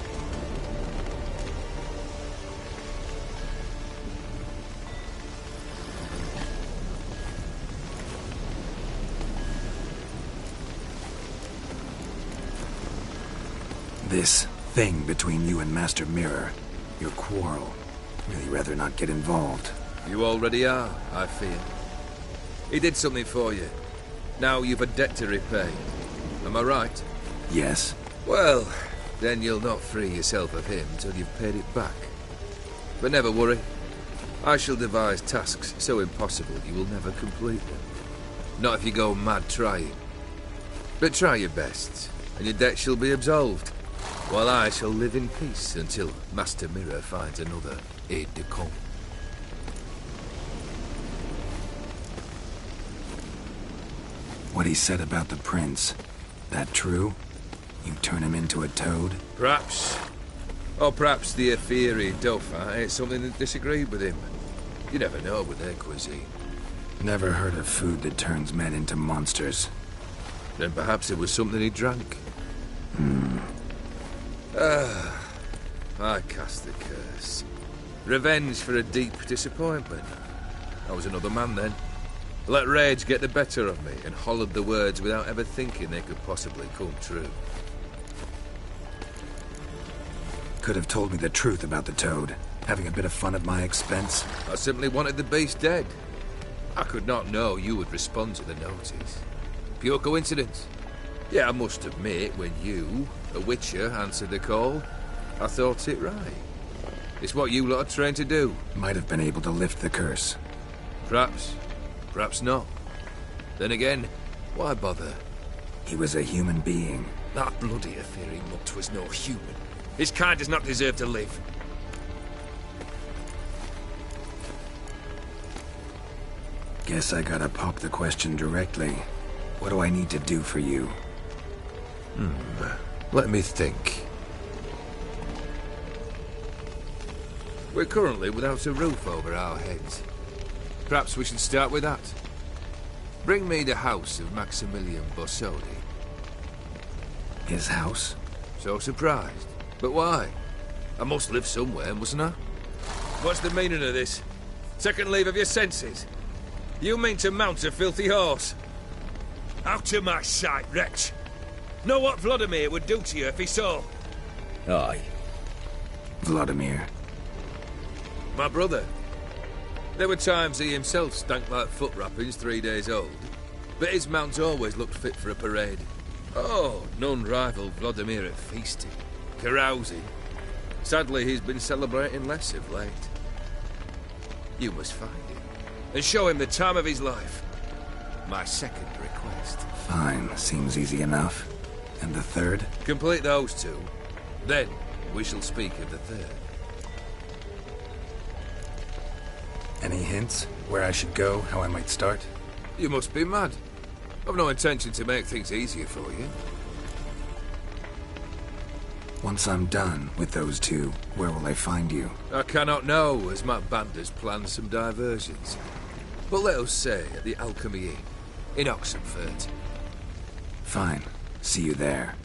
This thing between you and Master Mirror, your quarrel. Really rather not get involved. You already are, I fear. He did something for you. Now you've a debt to repay. Am I right? Yes. Well, then you'll not free yourself of him till you've paid it back. But never worry. I shall devise tasks so impossible you will never complete them. Not if you go mad trying. But try your best, and your debt shall be absolved, while I shall live in peace until Master Mirror finds another aide-de-camp. What he said about the prince, that true? You turn him into a toad? Perhaps. Or perhaps the Aetheri Dauphin ate something that disagreed with him. You never know with their cuisine. Never heard of food that turns men into monsters. Then perhaps it was something he drank. I cast the curse. Revenge for a deep disappointment. I was another man then. Let rage get the better of me and hollered the words without ever thinking they could possibly come true. Could have told me the truth about the toad, having a bit of fun at my expense. I simply wanted the beast dead. I could not know you would respond to the notice. Pure coincidence. Yeah, I must admit, when you, a witcher, answered the call, I thought it right. It's what you lot are trained to do. Might have been able to lift the curse. Perhaps. Perhaps not. Then again, why bother? He was a human being. That bloody Aetheri mutt was no human. His kind does not deserve to live. Guess I gotta pop the question directly. What do I need to do for you? Let me think. We're currently without a roof over our heads. Perhaps we should start with that. Bring me the house of Maximilian Borsodi. His house? So surprised. But why? I must live somewhere, mustn't I? What's the meaning of this? Second leave of your senses? You mean to mount a filthy horse? Out of my sight, wretch! Know what Vladimir would do to you if he saw? Aye. Vladimir. My brother. There were times he himself stank like foot wrappings 3 days old, but his mount always looked fit for a parade. Oh, none rivaled Vladimir at feasting, carousing. Sadly, he's been celebrating less of late. You must find him, and show him the time of his life. My second request. Fine, seems easy enough. And the third? Complete those two. Then, we shall speak of the third. Any hints? Where I should go? How I might start? You must be mad. I've no intention to make things easier for you. Once I'm done with those two, where will I find you? I cannot know, as my band has planned some diversions. But let us say at the Alchemy Inn, in Oxenfurt. Fine. See you there.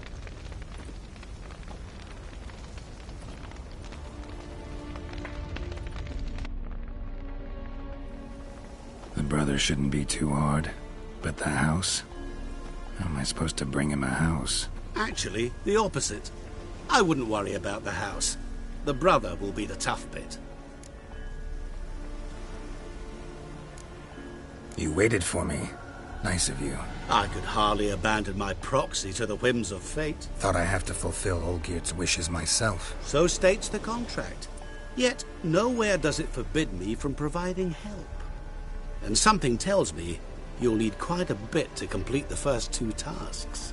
The brother shouldn't be too hard. But the house? How am I supposed to bring him a house? Actually, the opposite. I wouldn't worry about the house. The brother will be the tough bit. You waited for me. Nice of you. I could hardly abandon my proxy to the whims of fate. Thought I have to fulfill Olgierd's wishes myself. So states the contract. Yet, nowhere does it forbid me from providing help. And something tells me you'll need quite a bit to complete the first two tasks.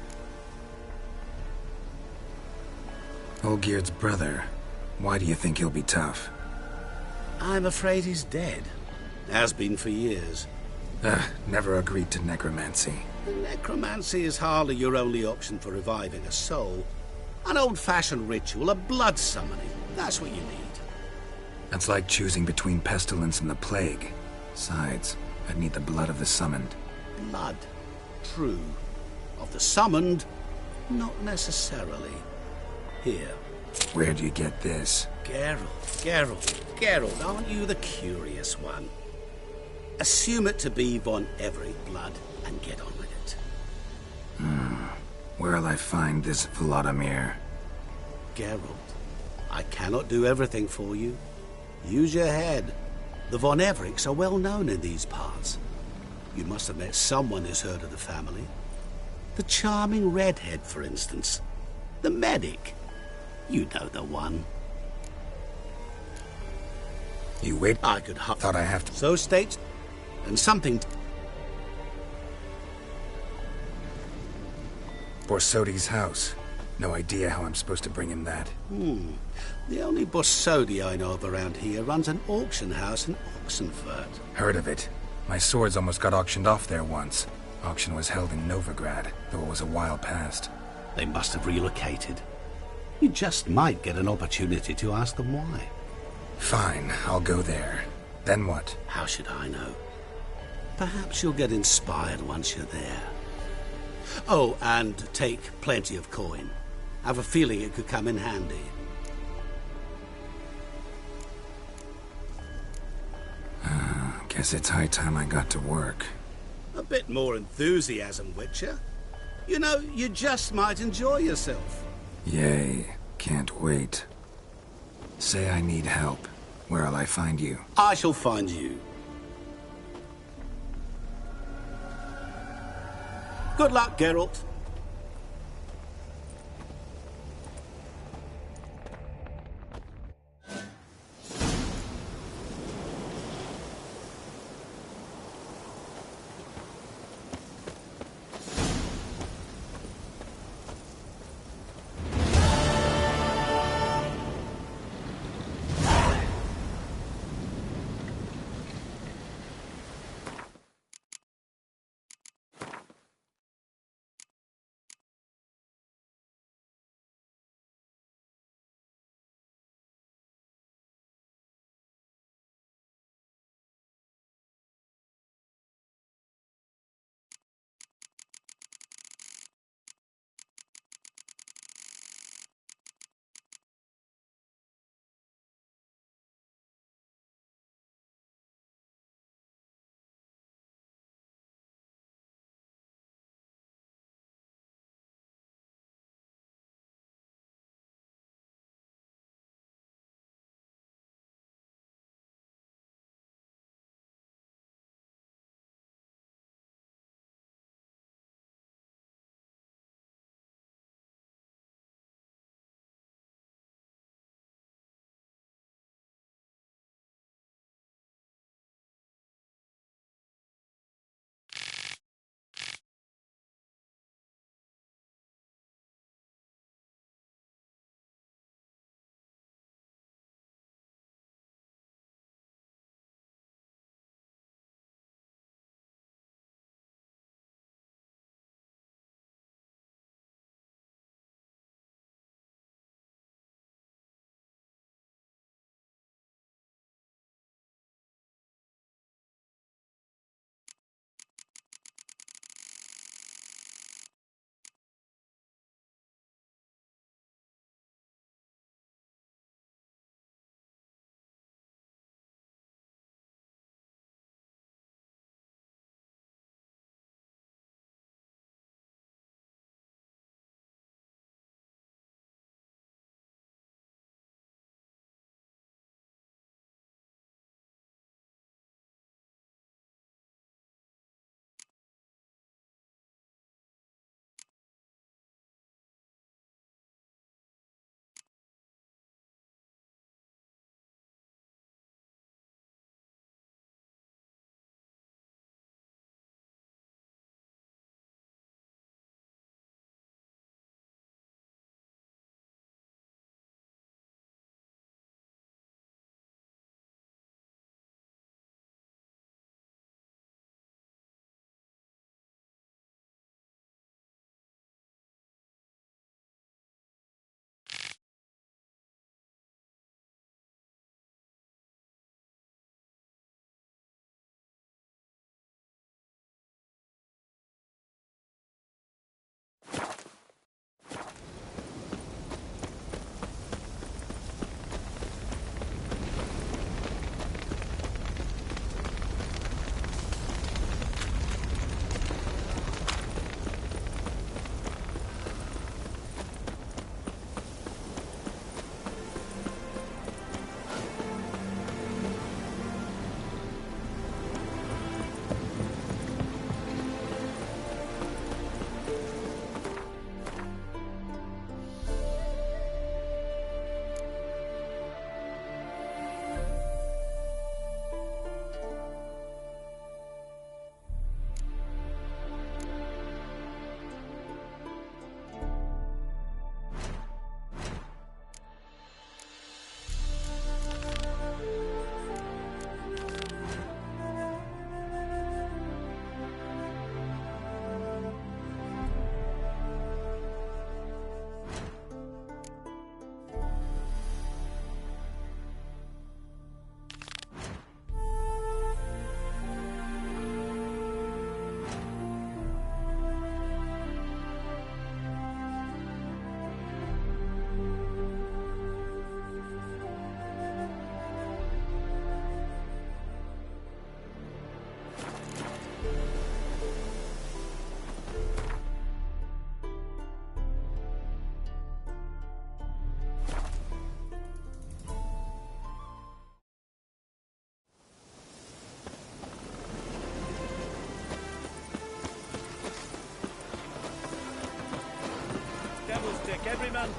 Olgierd's brother. Why do you think he'll be tough? I'm afraid he's dead. Has been for years. Never agreed to necromancy. Necromancy is hardly your only option for reviving a soul. An old-fashioned ritual, a blood summoning. That's what you need. That's like choosing between pestilence and the plague. Besides, I'd need the blood of the summoned. Blood. True. Of the summoned, not necessarily. Here. Where do you get this? Geralt, aren't you the curious one? Assume it to be Von Everett blood and get on with it. Where'll I find this Vladimir? Geralt, I cannot do everything for you. Use your head. The Von Evericks are well known in these parts. You must have met someone who's heard of the family. The charming redhead, for instance. The medic. You know the one. You wait? I could Thought I have to. So states, and something. Borsodi's house. No idea how I'm supposed to bring him that. The only Borsodi I know of around here runs an auction house in Oxenfurt. Heard of it. My swords almost got auctioned off there once. Auction was held in Novigrad, though it was a while past. They must have relocated. You just might get an opportunity to ask them why. Fine, I'll go there. Then what? How should I know? Perhaps you'll get inspired once you're there. Oh, and take plenty of coin. Have a feeling it could come in handy. Guess it's high time I got to work. A bit more enthusiasm, Witcher. You know, you just might enjoy yourself. Yay. Can't wait. Say I need help. Where'll I find you? I shall find you. Good luck, Geralt.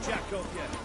jack off you.